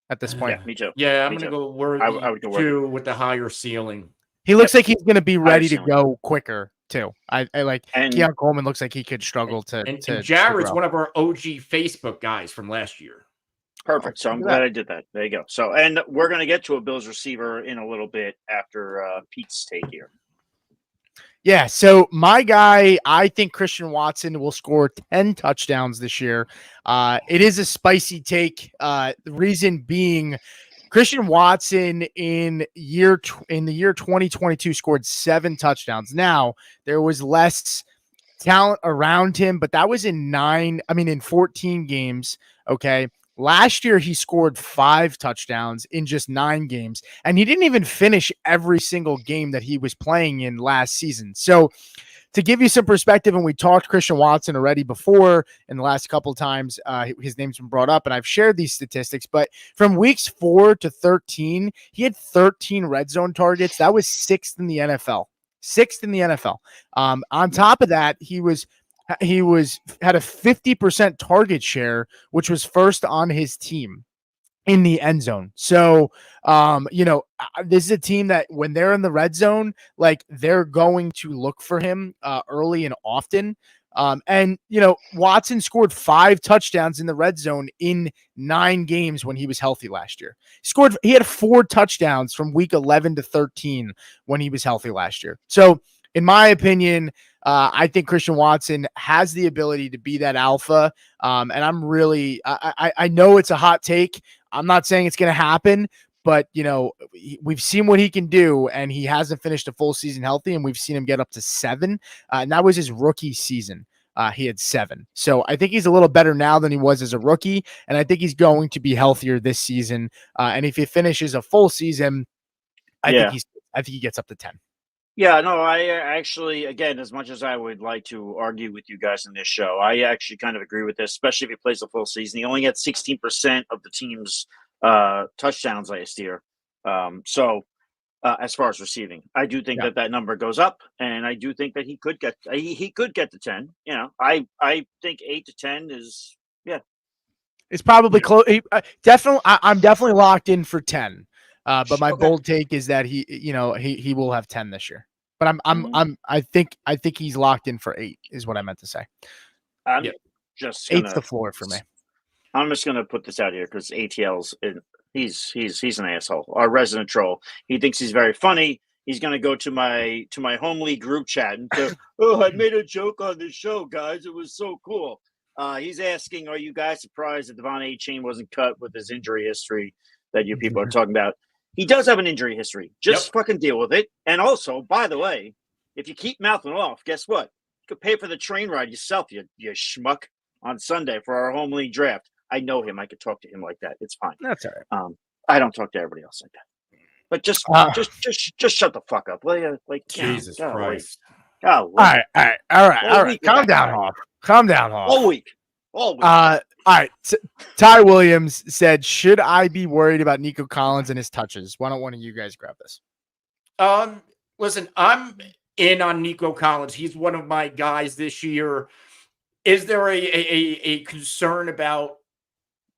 S2: at this point.
S1: Yeah, me too.
S3: Yeah, I'm going to go Worthy I would go Worthy with the higher ceiling.
S2: He looks like he's going to be ready to go quicker too. I like Keon Coleman looks like he could struggle to.
S3: Jared's one of our OG Facebook guys from last year.
S1: Perfect. So I'm glad I did that. There you go. So, and we're going to get to a Bills receiver in a little bit after Pete's take here.
S2: Yeah. So my guy, I think Christian Watson will score 10 touchdowns this year. It is a spicy take. The reason being, Christian Watson in the year 2022 scored 7 touchdowns. Now there was less talent around him, but that was in 14 games. Okay. Last year, he scored 5 touchdowns in just 9 games, and he didn't even finish every single game that he was playing in last season. So to give you some perspective, and we talked Christian Watson already before in the last couple of times, his name's been brought up, and I've shared these statistics, but from weeks 4 to 13, he had 13 red zone targets. That was 6th in the NFL. 6th in the NFL. On top of that, he had a 50% target share, which was first on his team in the end zone. So, this is a team that when they're in the red zone, they're going to look for him early and often. Watson scored 5 touchdowns in the red zone in 9 games when he was healthy last year. He had 4 touchdowns from week 11 to 13 when he was healthy last year. So, in my opinion, I think Christian Watson has the ability to be that alpha. And I'm really, I know it's a hot take. I'm not saying it's going to happen, but we've seen what he can do, and he hasn't finished a full season healthy, and we've seen him get up to 7. And that was his rookie season. He had 7. So I think he's a little better now than he was as a rookie. And I think he's going to be healthier this season. And if he finishes a full season, I think he gets up to 10.
S1: Yeah, no, I actually, again, as much as I would like to argue with you guys in this show, I actually kind of agree with this, especially if he plays the full season. He only had 16% of the team's touchdowns last year. As far as receiving, I do think that number goes up, and I do think that he could get to 10. I think 8 to 10 is
S2: it's probably close. I'm definitely locked in for 10. But my bold take is that he will have 10 this year. But I think he's locked in for 8 is what I meant to say.
S1: Just
S2: 8's the floor for me.
S1: I'm just gonna put this out here because ATL's he's an asshole. Our resident troll. He thinks he's very funny. He's gonna go to my home league group chat and go, "Oh, I made a joke on this show, guys. It was so cool." He's asking, "Are you guys surprised that Devon A-Chain wasn't cut with his injury history that you people are talking about?" He does have an injury history. Just fucking deal with it. And also, by the way, if you keep mouthing off, guess what? You could pay for the train ride yourself, you schmuck, on Sunday for our home league draft. I know him. I could talk to him like that. It's fine.
S2: That's all right.
S1: I don't talk to everybody else like that. But just shut the fuck up, will you?
S3: Jesus Christ.
S1: All
S2: right. Calm down, Hoff.
S1: All week.
S2: All right. Ty Williams said, "Should I be worried about Nico Collins and his touches?" Why don't one of you guys grab this?
S3: Listen, I'm in on Nico Collins. He's one of my guys this year. Is there a concern about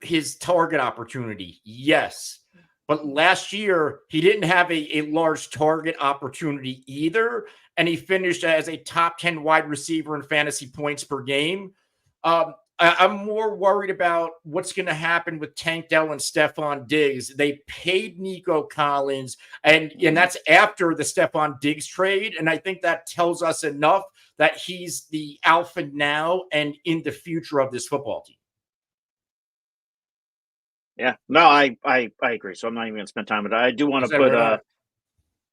S3: his target opportunity? Yes. But last year, he didn't have a large target opportunity either, and he finished as a top 10 wide receiver in fantasy points per game. I'm more worried about what's going to happen with Tank Dell and Stephon Diggs. They paid Nico Collins, and that's after the Stephon Diggs trade. And I think that tells us enough that he's the alpha now and in the future of this football team.
S1: Yeah, no, I agree. So I'm not even going to spend time with it. I do want to put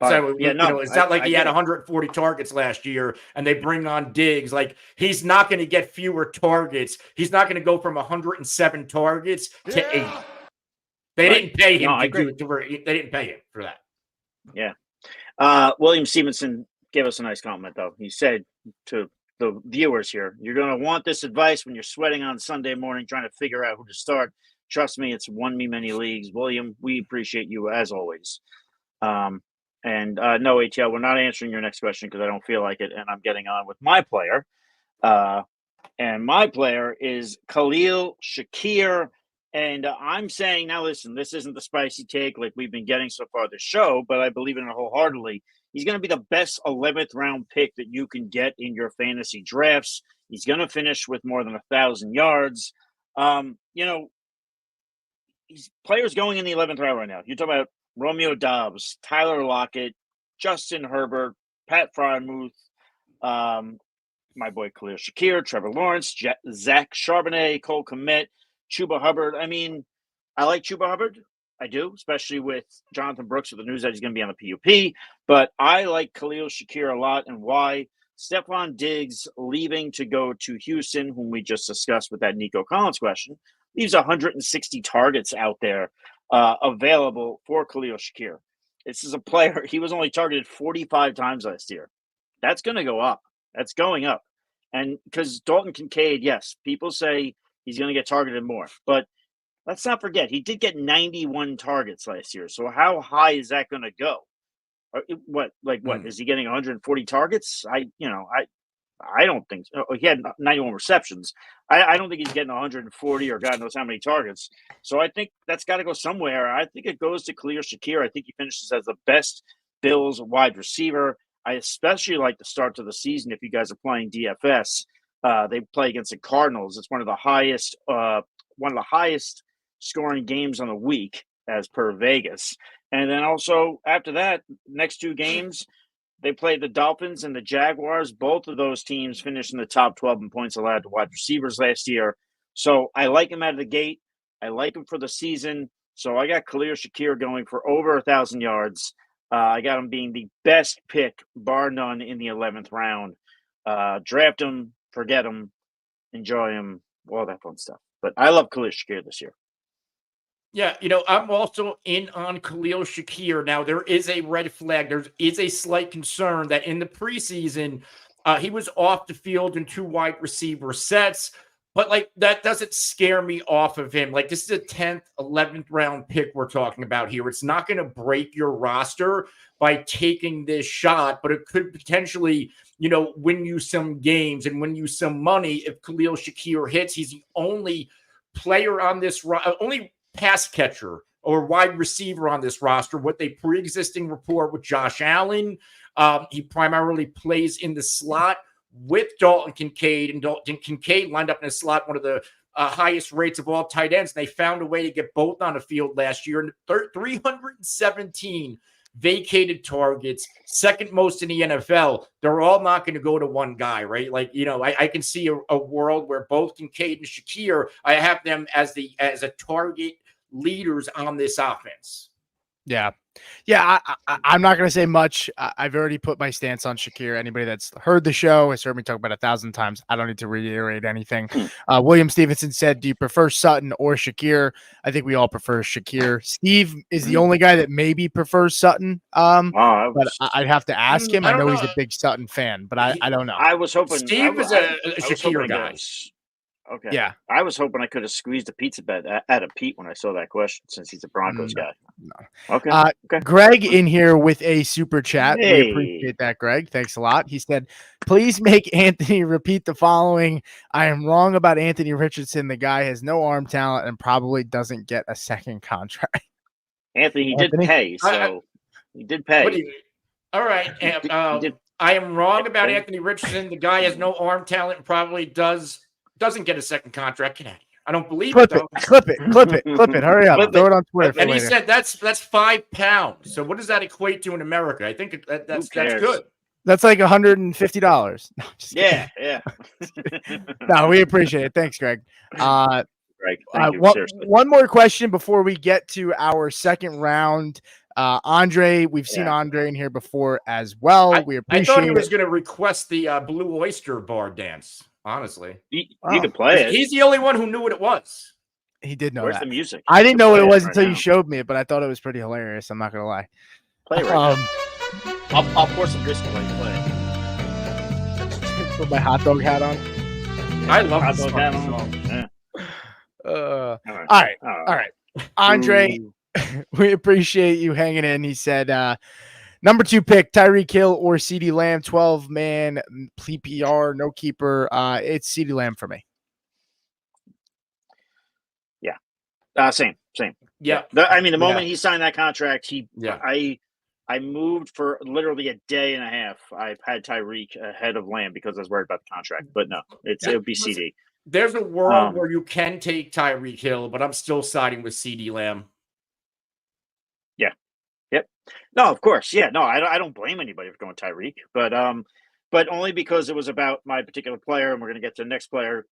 S3: it's not like he had 140 targets last year and they bring on Diggs. Like, he's not going to get fewer targets. He's not going to go from 107 targets to 8. They didn't pay him They didn't pay him for that.
S1: Yeah. William Stevenson gave us a nice comment, though. He said to the viewers here, you're going to want this advice when you're sweating on Sunday morning trying to figure out who to start. Trust me, it's won me many leagues. William, we appreciate you as always. And no, ATL, we're not answering your next question because I don't feel like it, and I'm getting on with my player. And my player is Khalil Shakir. And I'm saying, now listen, this isn't the spicy take like we've been getting so far this show, but I believe in it wholeheartedly. He's going to be the best 11th round pick that you can get in your fantasy drafts. He's going to finish with more than 1,000 yards. He's players going in the 11th round right now. You talk about Romeo Doubs, Tyler Lockett, Justin Herbert, Pat Frymuth, my boy Khalil Shakir, Trevor Lawrence, Zach Charbonnet, Cole Kmet, Chuba Hubbard. I mean, I like Chuba Hubbard. I do, especially with Jonathan Brooks with the news that he's going to be on the PUP. But I like Khalil Shakir a lot. And why? Stephon Diggs leaving to go to Houston, whom we just discussed with that Nico Collins question, leaves 160 targets out there available for Khalil Shakir. This is a player, he was only targeted 45 times last year. That's going to go up. That's going up. And because Dalton Kincaid, yes, people say he's going to get targeted more. But let's not forget, he did get 91 targets last year. So how high is that going to go? What is he getting 140 targets? I don't think so. He had 91 receptions. I don't think he's getting 140 or God knows how many targets. So I think that's got to go somewhere. I think it goes to Khalil Shakir. I think he finishes as the best Bills wide receiver. I especially like the start to the season. If you guys are playing DFS, they play against the Cardinals. It's one of the highest scoring games on the week as per Vegas. And then also after that, next 2 games, they played the Dolphins and the Jaguars. Both of those teams finished in the top 12 in points allowed to wide receivers last year. So I like him out of the gate. I like him for the season. So I got Khalil Shakir going for over 1,000 yards. I got him being the best pick, bar none, in the 11th round. Draft him, forget him, enjoy him, all that fun stuff. But I love Khalil Shakir this year.
S3: Yeah, I'm also in on Khalil Shakir. Now, there is a red flag. There is a slight concern that in the preseason, he was off the field in 2 wide receiver sets. But, that doesn't scare me off of him. This is a 10th, 11th round pick we're talking about here. It's not going to break your roster by taking this shot, but it could potentially, win you some games and win you some money if Khalil Shakir hits. He's the only player on this only pass catcher or wide receiver on this roster with a pre-existing rapport with Josh Allen. He primarily plays in the slot with Dalton Kincaid, and Dalton Kincaid lined up in the slot, one of the highest rates of all tight ends. And they found a way to get both on the field last year. And 317 vacated targets, second most in the NFL. They're all not going to go to one guy, right? I can see a world where both Kincaid and Shakir, I have them as a target leaders on this offense.
S2: Yeah. I'm not going to say much. I've already put my stance on Shakir. Anybody that's heard the show has heard me talk about 1,000 times. I don't need to reiterate anything. William Stevenson said, do you prefer Sutton or Shakir? I think we all prefer Shakir. Steve is the only guy that maybe prefers Sutton. But I'd have to ask him. I know he's a big Sutton fan, but I don't know.
S1: I was hoping
S3: Steve is a Shakir guy.
S1: Okay.
S2: Yeah.
S1: I was hoping I could have squeezed a pizza bet out of Pete when I saw that question, since he's a Broncos guy.
S2: No.
S1: Okay.
S2: Okay. Greg in here with a super chat. Hey. We appreciate that, Greg. Thanks a lot. He said, please make Anthony repeat the following. I am wrong about Anthony Richardson. The guy has no arm talent and probably doesn't get a second contract.
S1: Anthony did pay, so he did pay.
S3: All right. I am wrong about Anthony Richardson. The guy has no arm talent and probably doesn't doesn't get a second contract, get out of here. I don't believe
S2: Clip
S3: it, though.
S2: Clip it. Hurry up. Throw it on Twitter.
S3: And he said that's £5. So what does that equate to in America? I think that's good.
S2: That's like $150. No,
S1: yeah.
S2: No, we appreciate it. Thanks, Greg.
S1: Greg, thank you.
S2: One more question before we get to our second round. Andre, we've seen Andre in here before as well. We appreciate it.
S3: I thought he was going to request the Blue Oyster Bar dance, honestly.
S1: You could play it.
S3: He's the only one who knew what it was.
S2: He did know
S1: Where's
S2: that.
S1: the music?
S2: I didn't know what it was until you showed me it, but I thought it was pretty hilarious. I'm not going to lie.
S1: Play it right now. I'll pour some whiskey while you play.
S2: Put my hot dog hat on.
S3: I love
S1: hot dog hat on. Yeah.
S2: All right. Andre, we appreciate you hanging in. He said, number 2 pick, Tyreek Hill or CeeDee Lamb, 12-man PPR, no keeper. It's CeeDee Lamb for me.
S1: Yeah. Same.
S3: Yeah.
S1: The moment he signed that contract, I moved for literally a day and a half. I've had Tyreek ahead of Lamb because I was worried about the contract. But no, it would be CD.
S3: There's a world where you can take Tyreek Hill, but I'm still siding with CeeDee Lamb.
S1: Yeah. Yep. No, of course. Yeah. No, I don't blame anybody for going Tyreek, but only because it was about my particular player, and we're going to get to the next player.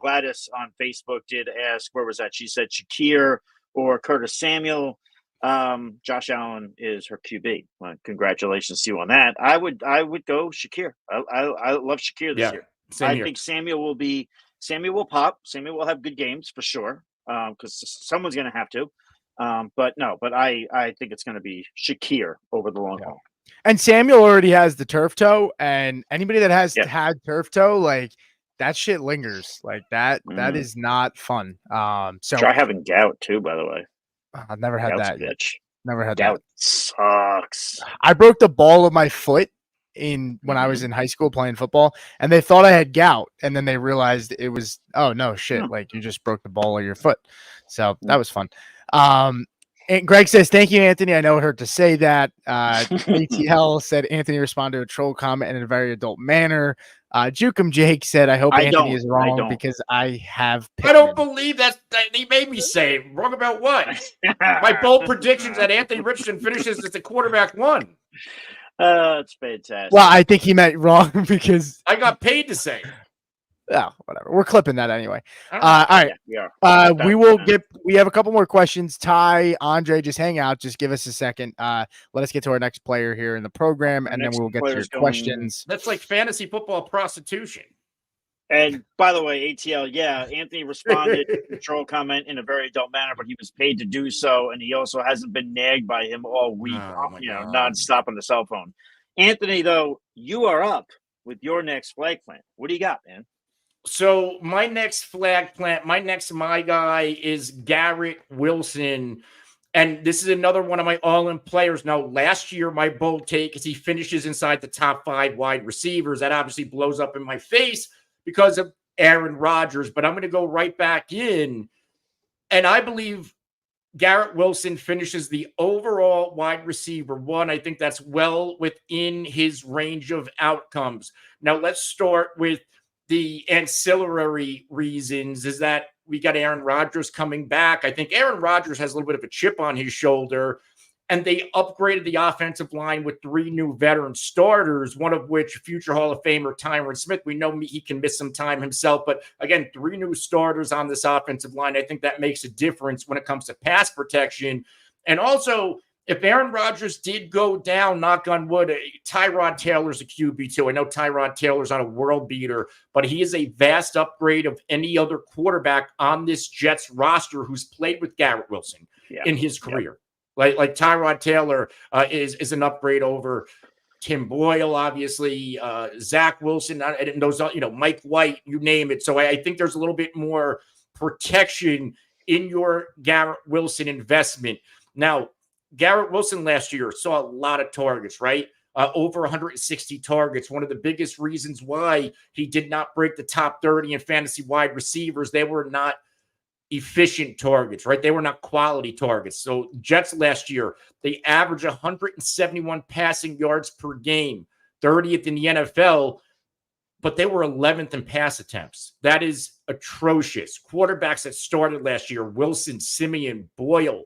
S1: Gladys on Facebook did ask, where was that? She said Shakir or Curtis Samuel. Josh Allen is her QB. Well, congratulations to you on that. I would go Shakir. I love Shakir this year. I think Samuel will pop. Samuel will have good games for sure. Because someone's going to have to. But I think it's going to be Shakir over the long haul.
S2: And Samuel already has the turf toe, and anybody that has had turf toe, like that shit lingers. Like that is not fun. So
S1: try having gout too, by the way.
S2: I've never had
S1: Gout's
S2: that.
S1: Bitch.
S2: Never had
S1: gout
S2: that.
S1: Sucks.
S2: I broke the ball of my foot when I was in high school playing football, and they thought I had gout, and then they realized it was like you just broke the ball of your foot. So that was fun. And Greg says, thank you, Anthony. I know it hurt to say that. ATL said Anthony responded to a troll comment in a very adult manner. Jukum Jake said, I hope Anthony is wrong because I have Pittman.
S3: I don't believe that he made me say it. Wrong about what? My bold predictions that Anthony Richardson finishes as the quarterback 1.
S1: It's fantastic.
S2: Well, I think he meant wrong because
S3: I got paid to say it.
S2: Oh, whatever. We're clipping that anyway. All right. We have a couple more questions. Ty, Andre, just hang out. Just give us a second. Let us get to our next player here in the program, and then we'll get to your questions.
S3: That's like fantasy football prostitution.
S1: And by the way, ATL, Anthony responded to the troll comment in a very adult manner, but he was paid to do so, and he also hasn't been nagged by him all week, nonstop on the cell phone. Anthony, though, you are up with your next flag plant. What do you got, man?
S3: So my next flag plant, my guy is Garrett Wilson. And this is another one of my all-in players. Now, last year, my bold take is he finishes inside the top 5 wide receivers. That obviously blows up in my face because of Aaron Rodgers. But I'm going to go right back in. And I believe Garrett Wilson finishes the overall wide receiver 1. I think that's well within his range of outcomes. Now, let's start with the ancillary reasons is that we got Aaron Rodgers coming back. I think Aaron Rodgers has a little bit of a chip on his shoulder, and they upgraded the offensive line with 3 new veteran starters, one of which future Hall of Famer Tyron Smith. We know he can miss some time himself, but again, 3 new starters on this offensive line. I think that makes a difference when it comes to pass protection. And also, if Aaron Rodgers did go down, knock on wood, Tyrod Taylor's a QB2. I know Tyrod Taylor's not a world beater, but he is a vast upgrade of any other quarterback on this Jets roster who's played with Garrett Wilson in his career. Like Tyrod Taylor is an upgrade over Tim Boyle, obviously, Zach Wilson, and those, Mike White, you name it. So I think there's a little bit more protection in your Garrett Wilson investment. Now, Garrett Wilson last year saw a lot of targets, right? Over 160 targets. One of the biggest reasons why he did not break the top 30 in fantasy wide receivers, they were not efficient targets, right? They were not quality targets. So Jets last year, they averaged 171 passing yards per game, 30th in the NFL. but they were 11th in pass attempts. That is atrocious. Quarterbacks that started last year, Wilson, Simeon, Boyle,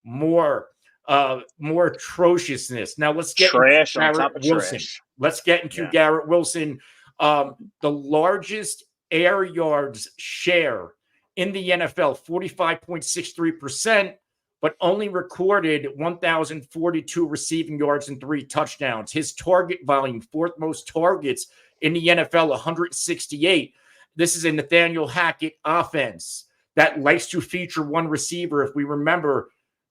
S3: more atrociousness. Now let's get
S1: trash
S3: into
S1: on top
S3: Garrett
S1: of
S3: Wilson.
S1: trash.
S3: Let's get into Garrett Wilson. The largest air yards share in the NFL, 45.63%, but only recorded 1,042 receiving yards and 3 touchdowns. His target volume, 4th most targets in the NFL, 168. This is a Nathaniel Hackett offense that likes to feature one receiver, if we remember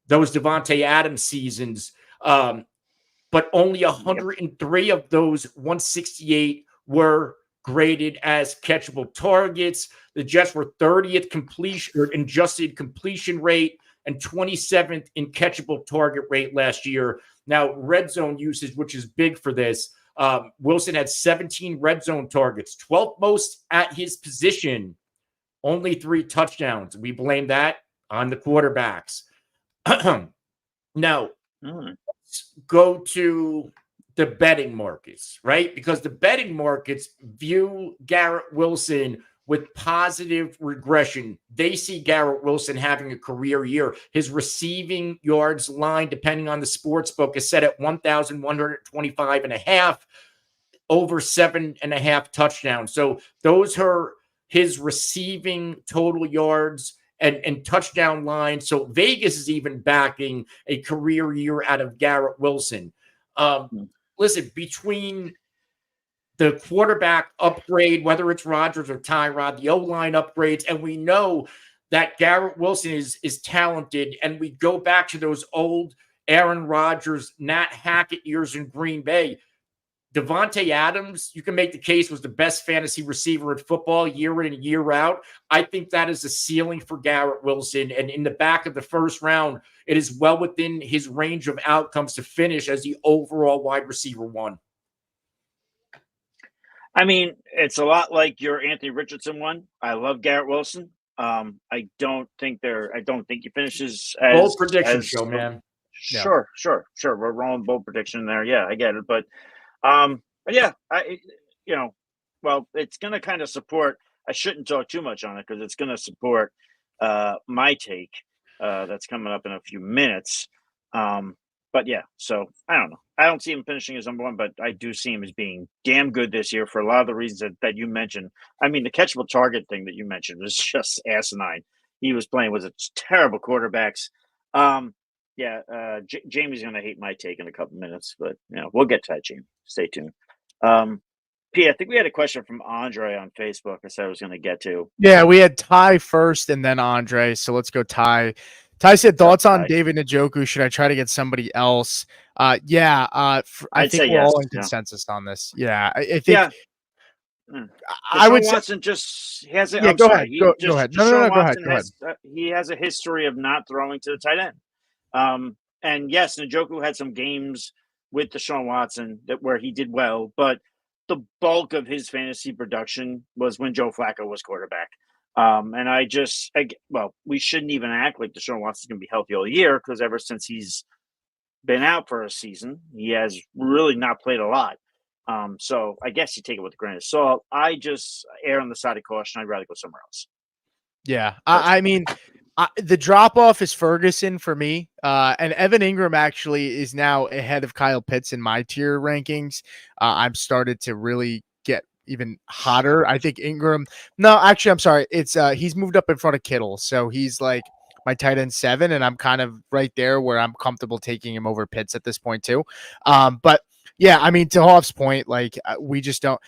S3: those Davante Adams seasons. But only 103 of those 168 were graded as catchable targets. The Jets were 30th completion or adjusted completion rate and 27th in catchable target rate last year. Now, red zone usage, which is big for this, Wilson had 17 red zone targets, 12th most at his position, only 3 touchdowns. We blame that on the quarterbacks. Now, let's go to the betting markets, right? Because the betting markets view Garrett Wilson with positive regression. They see Garrett Wilson having a career year. His receiving yards line, depending on the sports book, is set at 1,125.5, over 7.5 touchdowns. So those are his receiving total yards and touchdown line. So Vegas is even backing a career year out of Garrett Wilson. Listen, between the quarterback upgrade, whether it's Rodgers or Tyrod, the O-line upgrades, and we know that Garrett Wilson is talented, and we go back to those old Aaron Rodgers, Nat Hackett years in Green Bay. Davante Adams, you can make the case, was the best fantasy receiver in football year in and year out. I think that is a ceiling for Garrett Wilson. And in the back of the first round, it is well within his range of outcomes to finish as the overall wide receiver 1.
S1: I mean, it's a lot like your Anthony Richardson one. I love Garrett Wilson. I don't think he finishes as
S3: bold prediction show, man.
S1: Sure. We're rolling bold prediction there. Yeah, I get it. But yeah, it's going to kind of support. I shouldn't talk too much on it because it's going to support my take that's coming up in a few minutes. But yeah, so I don't know. I don't see him finishing as number 1, but I do see him as being damn good this year for a lot of the reasons that you mentioned. I mean, the catchable target thing that you mentioned was just asinine. He was playing with terrible quarterbacks. Jamie's going to hate my take in a couple minutes, but we'll get to that, Jamie. Stay tuned. Pete, I think we had a question from Andre on Facebook I said I was going to get to.
S2: Yeah, we had Ty first and then Andre, so let's go Ty. Ty said, thoughts on David Njoku? Should I try to get somebody else? I think we're all in consensus on this. Yeah, I think.
S1: I would Watson just has it.
S2: Yeah, go ahead. Go ahead. No, go ahead.
S1: He has a history of not throwing to the tight end. And yes, Njoku had some games with Deshaun Watson where he did well, but the bulk of his fantasy production was when Joe Flacco was quarterback. We shouldn't even act like Deshaun Watson's going to be healthy all year because ever since he's been out for a season, he has really not played a lot. So I guess you take it with a grain of salt. I just err on the side of caution. I'd rather go somewhere else.
S2: Yeah, I mean, the drop-off is Ferguson for me. And Evan Ingram actually is now ahead of Kyle Pitts in my tier rankings. I've started to really get even hotter. I think Ingram. No, actually, I'm sorry. It's he's moved up in front of Kittle, so he's like my tight end 7, and I'm kind of right there where I'm comfortable taking him over Pitts at this point too. But yeah, I mean, to Hoff's point, like we just don't.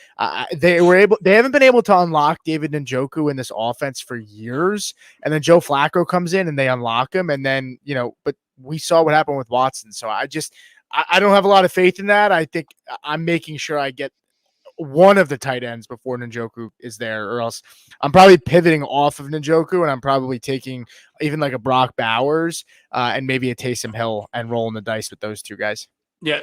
S2: They haven't been able to unlock David Njoku in this offense for years, and then Joe Flacco comes in and they unlock him, and then but we saw what happened with Watson, so I don't have a lot of faith in that. I think I'm making sure I get one of the tight ends before Njoku is there, or else I'm probably pivoting off of Njoku and I'm probably taking even like a Brock Bowers and maybe a Taysom Hill and rolling the dice with those two guys.
S3: Yeah,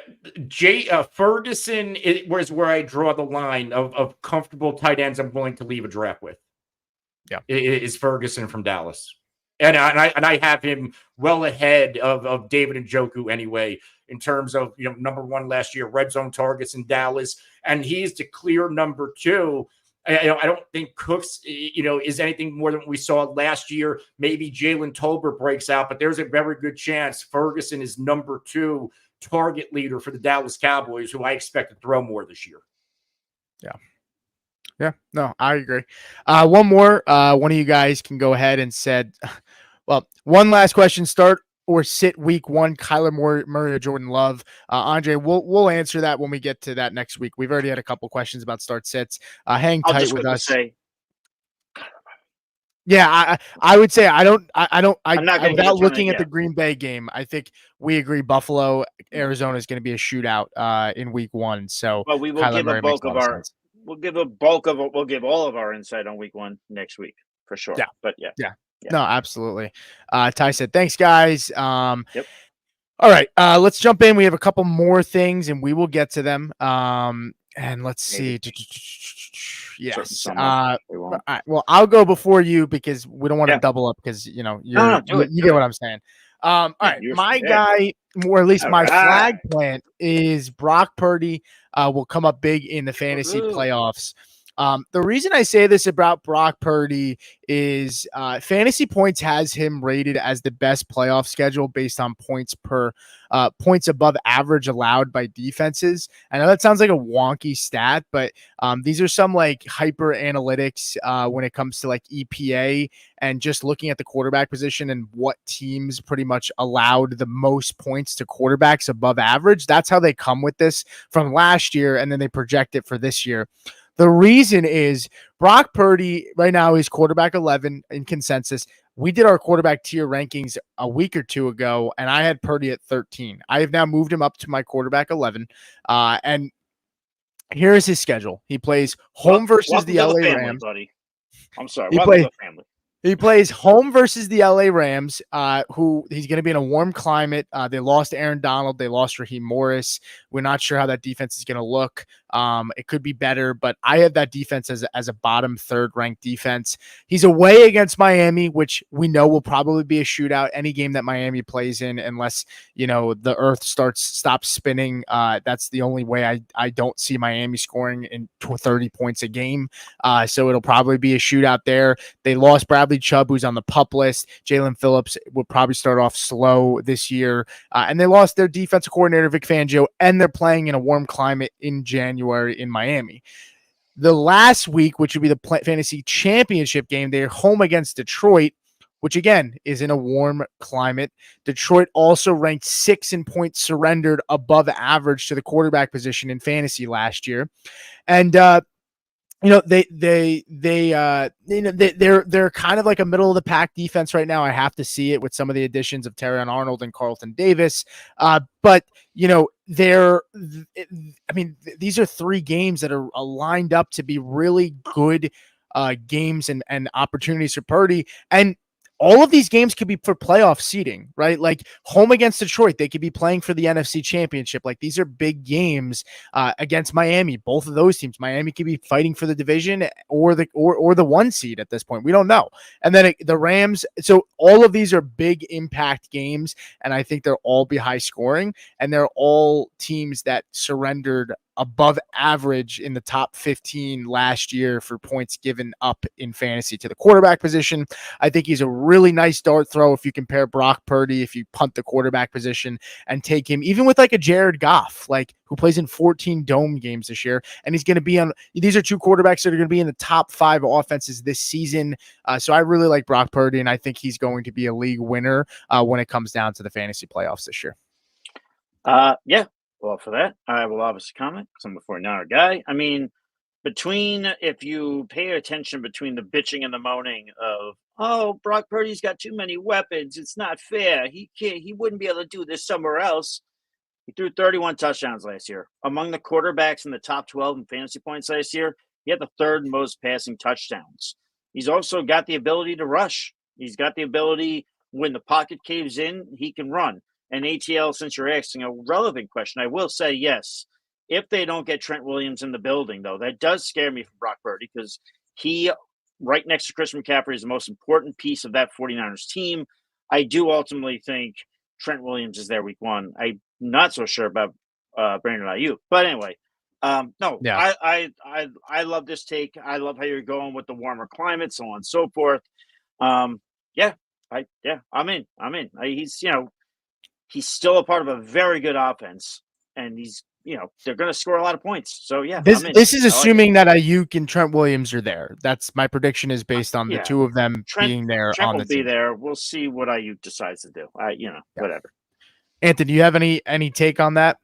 S3: Ferguson was where I draw the line of comfortable tight ends I'm willing to leave a draft with.
S2: Yeah,
S3: is Ferguson from Dallas, and I have him well ahead of David Njoku anyway. in terms of, number one last year, red zone targets in Dallas, and he's the clear number two. I don't think Cooks, is anything more than what we saw last year. Maybe Jalen Tolbert breaks out, but there's a very good chance Ferguson is number two target leader for the Dallas Cowboys, who I expect to throw more this year.
S2: Yeah, no, I agree. One more. One of you guys can go ahead and said, well, one last question: start or sit week one, Kyler Murray or Jordan Love? Andre, we'll answer that when we get to that next week. We've already had a couple questions about start sits. Hang tight with us. Yeah, I would say without looking at the Green Bay game, I think we agree Buffalo, Arizona is going to be a shootout in week one. So,
S1: but we will
S2: Kyler
S1: give
S2: Murray
S1: a bulk of our. We'll give all of our insight on week one next week for sure.
S2: Yeah.
S1: But yeah.
S2: No, absolutely. Ty said, thanks guys.
S1: Yep.
S2: All right. Let's jump in. We have a couple more things and we will get to them. And let's see. Yes. Well, I'll go before you because we don't want to double up because you get what I'm saying. All right. My guy, or at least my flag plant is Brock Purdy will come up big in the fantasy playoffs. The reason I say this about Brock Purdy is Fantasy Points has him rated as the best playoff schedule based on points above average allowed by defenses. I know that sounds like a wonky stat, but these are some like hyper analytics when it comes to like EPA and just looking at the quarterback position and what teams pretty much allowed the most points to quarterbacks above average. That's how they come with this from last year, and then they project it for this year. The reason is Brock Purdy right now is quarterback 11 in consensus. We did our quarterback tier rankings a week or two ago, and I had Purdy at 13. I have now moved him up to my quarterback 11. And here is his schedule. He plays home versus the LA Rams.
S1: Buddy. I'm sorry. Welcome to the family.
S2: He plays home versus the LA Rams, who he's going to be in a warm climate. They lost Aaron Donald. They lost Raheem Morris. We're not sure how that defense is going to look. It could be better, but I have that defense as a bottom third ranked defense. He's away against Miami, which we know will probably be a shootout any game that Miami plays in, unless, the earth stops spinning. That's the only way I don't see Miami scoring in 30 points a game. So it'll probably be a shootout there. They lost Bradley Chubb, who's on the PUP list. Jalen Phillips will probably start off slow this year. And they lost their defensive coordinator, Vic Fangio, and they're playing in a warm climate in January in Miami. The last week, which would be the fantasy championship game, they're home against Detroit, which again is in a warm climate. Detroit also ranked 6 in points surrendered above average to the quarterback position in fantasy last year. And, they're kind of like a middle of the pack defense right now. I have to see it with some of the additions of Terrion Arnold and Carlton Davis. But these are 3 games that are lined up to be really good games and opportunities for Purdy. And all of these games could be for playoff seeding, right? Like home against Detroit, they could be playing for the NFC Championship. Like these are big games against Miami. Both of those teams, Miami could be fighting for the division or the 1 seed at this point. We don't know. And then the Rams. So all of these are big impact games, and I think they'll all be high scoring, and they're all teams that surrendered above average in the top 15 last year for points given up in fantasy to the quarterback position. I think he's a really nice dart throw if you compare Brock Purdy, if you punt the quarterback position and take him, even with like a Jared Goff, like who plays in 14 dome games this year. And he's going to be on, these are 2 quarterbacks that are going to be in the top 5 offenses this season. So I really like Brock Purdy, and I think he's going to be a league winner when it comes down to the fantasy playoffs this year.
S1: Yeah. Well, for that, I will obviously comment because I'm a 49er guy. I mean, if you pay attention between the bitching and the moaning of, oh, Brock Purdy's got too many weapons, it's not fair, he wouldn't be able to do this somewhere else. He threw 31 touchdowns last year. Among the quarterbacks in the top 12 in fantasy points last year, he had the 3rd most passing touchdowns. He's also got the ability to rush. He's got the ability, when the pocket caves in, he can run. And ATL, since you're asking a relevant question, I will say yes. If they don't get Trent Williams in the building, though, that does scare me for Brock Purdy because he, right next to Chris McCaffrey, is the most important piece of that 49ers team. I do ultimately think Trent Williams is there week 1. I not so sure about Brandon Ayuk. But anyway, no,
S2: Yeah.
S1: I love this take. I love how you're going with the warmer climate, so on and so forth. Yeah, I'm in. He's he's still a part of a very good offense, and he's they're going to score a lot of points. So yeah,
S2: this is assuming that Ayuk and Trent Williams are there. That's my prediction is based on the two of them being there.
S1: Trent
S2: on the
S1: will be
S2: team.
S1: there. We'll see what Ayuk decides to do. Whatever.
S2: Anthony, do you have any take on that?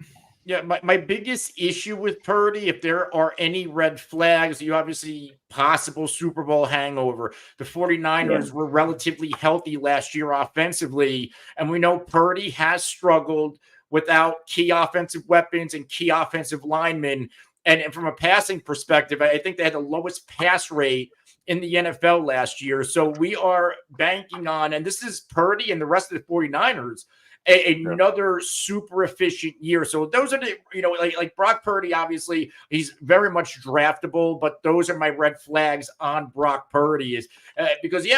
S3: Yeah, my biggest issue with Purdy, if there are any red flags, you obviously possible Super Bowl hangover. The 49ers were relatively healthy last year offensively, and we know Purdy has struggled without key offensive weapons and key offensive linemen. And from a passing perspective, I think they had the lowest pass rate in the NFL last year. So we are banking on, and this is Purdy and the rest of the 49ers, another super efficient year. So those are the, like Brock Purdy, obviously he's very much draftable, but those are my red flags on Brock Purdy is because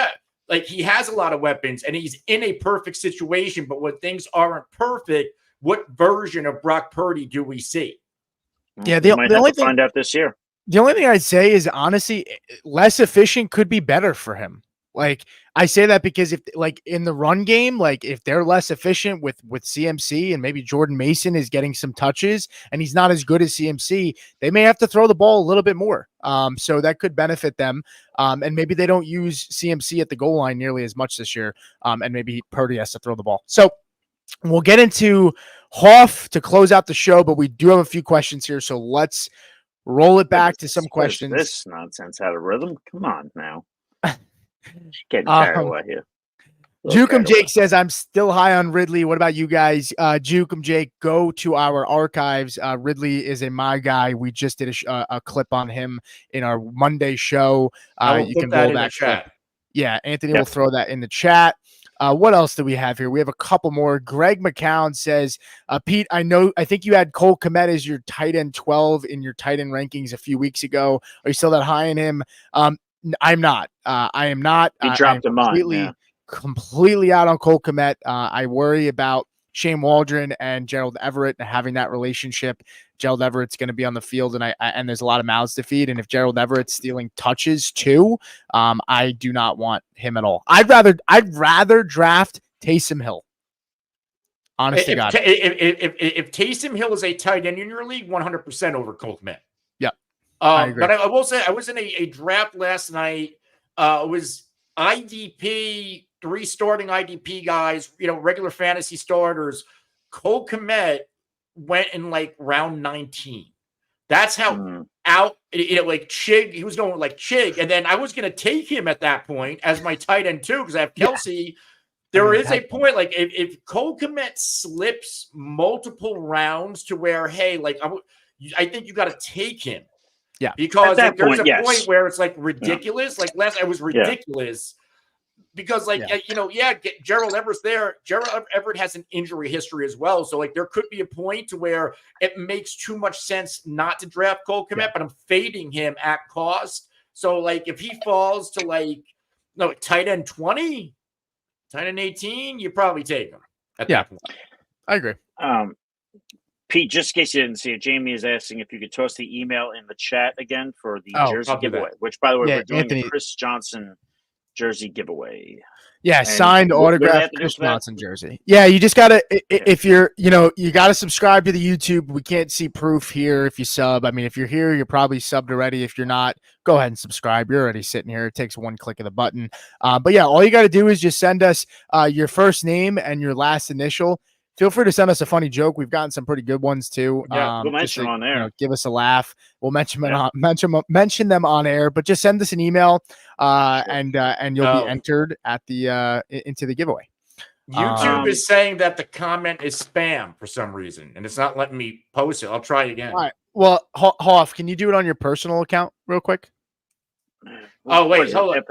S3: like he has a lot of weapons and he's in a perfect situation, but when things aren't perfect, what version of Brock Purdy do we see?
S2: Yeah. The only thing,
S1: find out this year.
S2: The only thing I'd say is honestly, less efficient could be better for him. Like I say that because if like in the run game, like if they're less efficient with CMC and maybe Jordan Mason is getting some touches and he's not as good as CMC, they may have to throw the ball a little bit more. So that could benefit them. And maybe they don't use CMC at the goal line nearly as much this year. And maybe Purdy has to throw the ball. So we'll get into Hoff to close out the show, but we do have a few questions here. So let's roll it back to some questions.
S1: This nonsense out of rhythm. Come on now. Getting carried away here.
S2: Jukem Jake says, I'm still high on Ridley. What about you guys? Jukem Jake, go to our archives. Ridley is my guy. We just did a clip on him in our Monday show. You can roll that chat. Yeah, Anthony will throw that in the chat. What else do we have here? We have a couple more. Greg McCown says, Pete, I think you had Cole Kmet as your tight end 12 in your tight end rankings a few weeks ago. Are you still that high in him? I'm not. I am not.
S1: He dropped him
S2: completely out on Cole Kmet. I worry about Shane Waldron and Gerald Everett and having that relationship. Gerald Everett's going to be on the field, and there's a lot of mouths to feed. And if Gerald Everett's stealing touches too, I do not want him at all. I'd rather draft Taysom Hill. Honest to God.
S3: If Taysom Hill is a tight end in your league, 100% over Cole Kmet.
S2: Yeah. But
S3: I will say I was in a draft last night. It was IDP, 3 starting IDP guys, regular fantasy starters. Cole Kmet went in like round 19. That's how out, like Chig, he was going like Chig. And then I was going to take him at that point as my tight end too, because I have Kelsey. Yeah. There is a point, like if Cole Kmet slips multiple rounds to where, hey, like I think you got to take him.
S2: Yeah,
S3: because there's a point where it's like ridiculous. Like last, it was ridiculous because, like Gerald Everett's there. Gerald Everett has an injury history as well, so like there could be a point to where it makes too much sense not to draft Cole Kmet, but I'm fading him at cost. So like if he falls to tight end 20, tight end 18, you probably take him at that point.
S2: I agree.
S1: Pete, just in case you didn't see it, Jamie is asking if you could toss the email in the chat again for the jersey giveaway, which, by the way, we're doing the Chris Johnson jersey giveaway.
S2: Yeah, signed autographed Chris Johnson jersey. Yeah, you just got to, if you're, you got to subscribe to the YouTube. We can't see proof here if you sub. I mean, if you're here, you're probably subbed already. If you're not, go ahead and subscribe. You're already sitting here. It takes one click of the button. But yeah, all you got to do is just send us your first name and your last initial. Feel free to send us a funny joke. We've gotten some pretty good ones too.
S1: Yeah, we'll mention them on air.
S2: Give us a laugh. We'll mention them on air. But just send us an email, and you'll be entered at the into the giveaway.
S3: YouTube is saying that the comment is spam for some reason, and it's not letting me post it. I'll try again.
S2: All right. Well, Hoff, can you do it on your personal account real quick?
S3: Oh wait, hold on.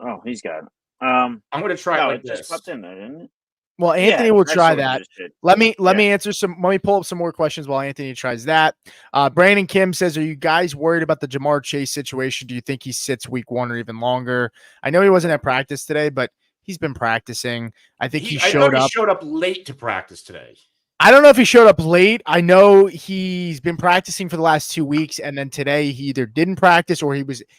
S1: Oh, he's got it. I'm
S3: going to try it like
S1: it just popped in there, didn't it?
S2: Well, Anthony will try that. Let me pull up some more questions while Anthony tries that. Brandon Kim says, are you guys worried about the Jamar Chase situation? Do you think he sits week 1 or even longer? I know he wasn't at practice today, but he's been practicing. I think he showed up.
S3: He showed up late to practice today.
S2: I don't know if he showed up late. I know he's been practicing for the last 2 weeks, and then today he either didn't practice or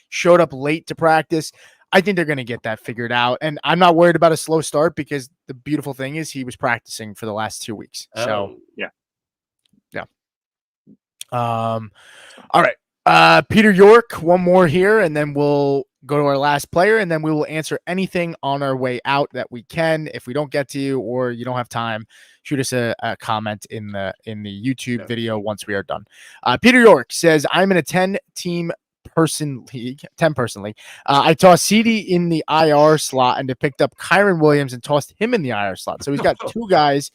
S2: showed up late to practice. I think they're going to get that figured out, and I'm not worried about a slow start because the beautiful thing is he was practicing for the last 2 weeks. So
S1: yeah.
S2: All right. Peter York, one more here, and then we'll go to our last player, and then we will answer anything on our way out that we can. If we don't get to you or you don't have time, shoot us a comment in the YouTube video once we are done. Peter York says, I'm in a 10-person league. I tossed CD in the IR slot and picked up Kyron Williams and tossed him in the IR slot. So he's got two guys.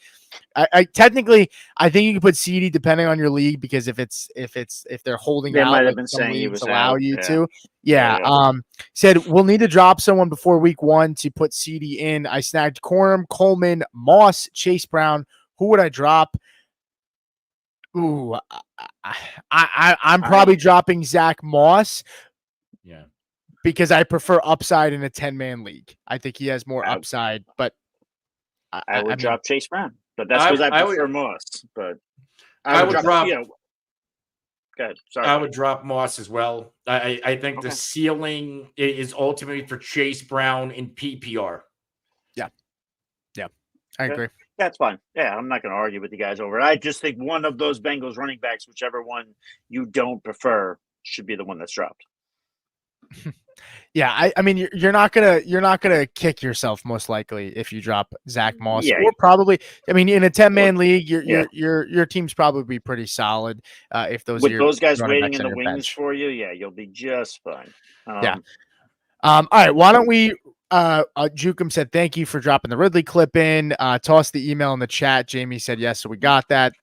S2: I technically, I think you can put CD depending on your league, because if they're holding
S1: they
S2: out,
S1: might have
S2: like
S1: been
S2: some
S1: saying he
S2: leagues
S1: was
S2: allow
S1: out.
S2: you to. Yeah. Said we'll need to drop someone before week 1 to put CD in. I snagged Corum, Coleman, Moss, Chase Brown. Who would I drop? Ooh, I'm probably dropping Zach Moss.
S3: Yeah,
S2: because I prefer upside in a 10-man league. I think he has more upside, but
S1: I would drop Chase Brown, but that's because I prefer Moss. But I would drop. Go ahead. Sorry.
S3: I would drop Moss as well. I think the ceiling is ultimately for Chase Brown in PPR.
S2: Yeah, I agree.
S1: That's fine. Yeah, I'm not going to argue with you guys over it. I just think one of those Bengals running backs, whichever one you don't prefer, should be the one that's dropped.
S2: Yeah, I mean, you're not gonna kick yourself most likely if you drop Zach Moss, or probably. I mean, in a 10-man league, your team's probably pretty solid. If those
S1: with
S2: are
S1: those guys waiting in the wings for you, you'll be just fine.
S2: All right, why don't we? Jukum said thank you for dropping the Ridley clip in. Toss the email in the chat. Jamie said yes, so we got that.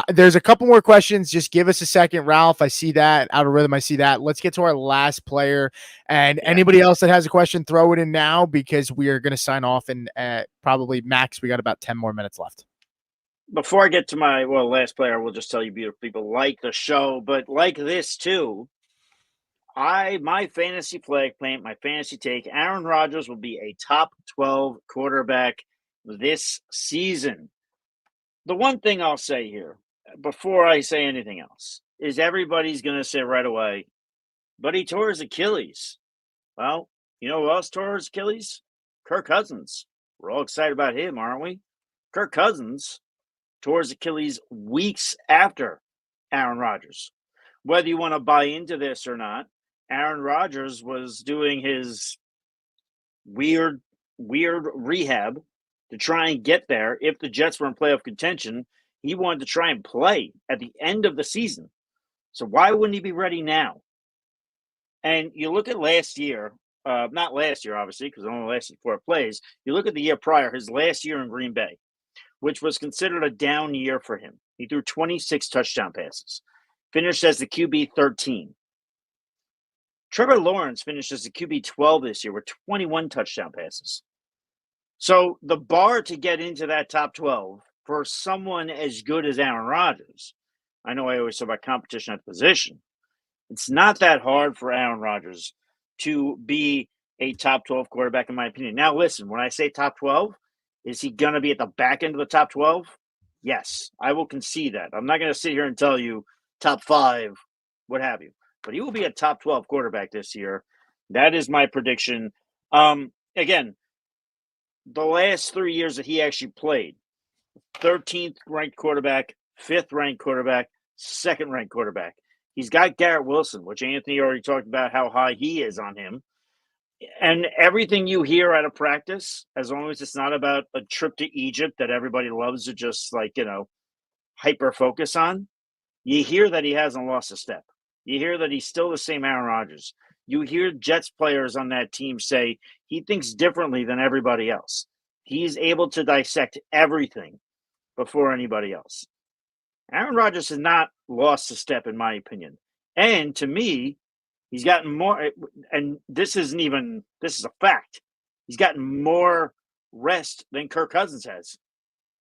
S2: There's a couple more questions. Just give us a second, Ralph. I see that. Out of rhythm, I see that. Let's get to our last player. And anybody else that has a question, throw it in now, because we are going to sign off in probably max. We got about 10 more minutes left.
S1: Before I get to my last player, I will just tell you, beautiful people, like the show, but like this too. My fantasy flag plant, my fantasy take, Aaron Rodgers will be a top 12 quarterback this season. The one thing I'll say here, before I say anything else, is everybody's going to say right away, but he tore his Achilles. Well, you know who else tore his Achilles? Kirk Cousins. We're all excited about him, aren't we? Kirk Cousins tore his Achilles weeks after Aaron Rodgers. Whether you want to buy into this or not, Aaron Rodgers was doing his weird rehab to try and get there. If the Jets were in playoff contention, he wanted to try and play at the end of the season. So why wouldn't he be ready now? And you look at last year, not last year, obviously, because it only lasted 4 plays. You look at the year prior, his last year in Green Bay, which was considered a down year for him. He threw 26 touchdown passes, finished as the QB 13. Trevor Lawrence finished as the QB 12 this year with 21 touchdown passes. So the bar to get into that top 12 for someone as good as Aaron Rodgers, I know I always talk about competition at the position. It's not that hard for Aaron Rodgers to be a top 12 quarterback, in my opinion. Now, listen, when I say top 12, is he going to be at the back end of the top 12? Yes, I will concede that. I'm not going to sit here and tell you top 5, what have you. But he will be a top 12 quarterback this year. That is my prediction. Again, the last 3 years that he actually played, 13th ranked quarterback, 5th ranked quarterback, 2nd ranked quarterback. He's got Garrett Wilson, which Anthony already talked about how high he is on him. And everything you hear out of practice, as long as it's not about a trip to Egypt that everybody loves to just hyper focus on, you hear that he hasn't lost a step. You hear that he's still the same Aaron Rodgers. You hear Jets players on that team say he thinks differently than everybody else. He's able to dissect everything before anybody else. Aaron Rodgers has not lost a step, in my opinion. And to me, he's gotten more, and this is a fact. He's gotten more rest than Kirk Cousins has.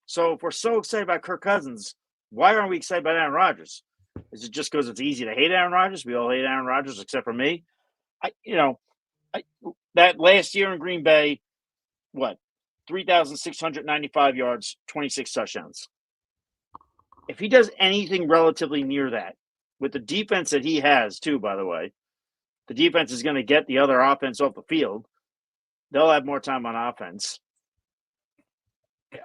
S1: So if we're so excited about Kirk Cousins, why aren't we excited about Aaron Rodgers? Is it just because it's easy to hate Aaron Rodgers? We all hate Aaron Rodgers except for me. That last year in Green Bay, 3,695 yards, 26 touchdowns. if he does anything relatively near that, with the defense that he has too, by the way, the defense is going to get the other offense off the field. They'll have more time on offense.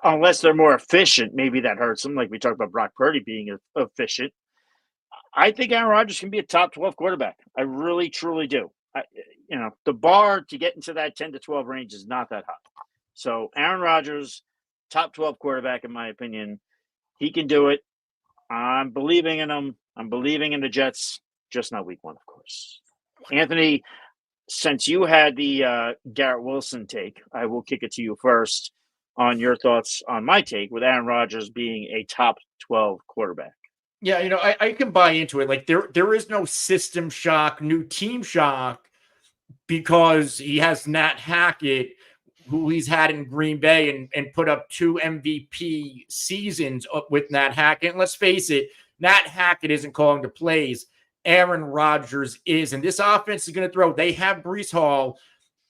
S1: Unless they're more efficient, maybe that hurts them. Like we talked about Brock Purdy being efficient. I think Aaron Rodgers can be a top 12 quarterback. I really, truly do. The bar to get into that 10 to 12 range is not that high. So Aaron Rodgers, top 12 quarterback, in my opinion. He can do it. I'm believing in him. I'm believing in the Jets, just not week one, of course. Anthony, since you had the Garrett Wilson take, I will kick it to you first on your thoughts on my take with Aaron Rodgers being a top 12 quarterback.
S3: Yeah, I can buy into it. Like there is no system shock, new team shock, because he has Nat Hackett, who he's had in Green Bay and put up 2 MVP seasons with Nat Hackett. And let's face it, Nat Hackett isn't calling the plays. Aaron Rodgers is. And this offense is going to throw. They have Breece Hall,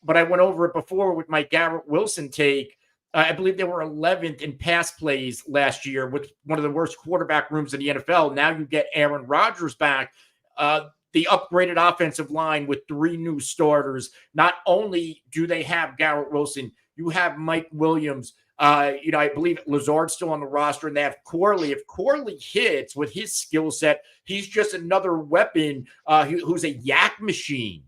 S3: but I went over it before with my Garrett Wilson take. I believe they were 11th in pass plays last year with one of the worst quarterback rooms in the NFL. Now you get Aaron Rodgers back. The upgraded offensive line with 3 new starters. Not only do they have Garrett Wilson, you have Mike Williams. I believe Lazard's still on the roster, and they have Corley. If Corley hits with his skill set, he's just another weapon who's a yak machine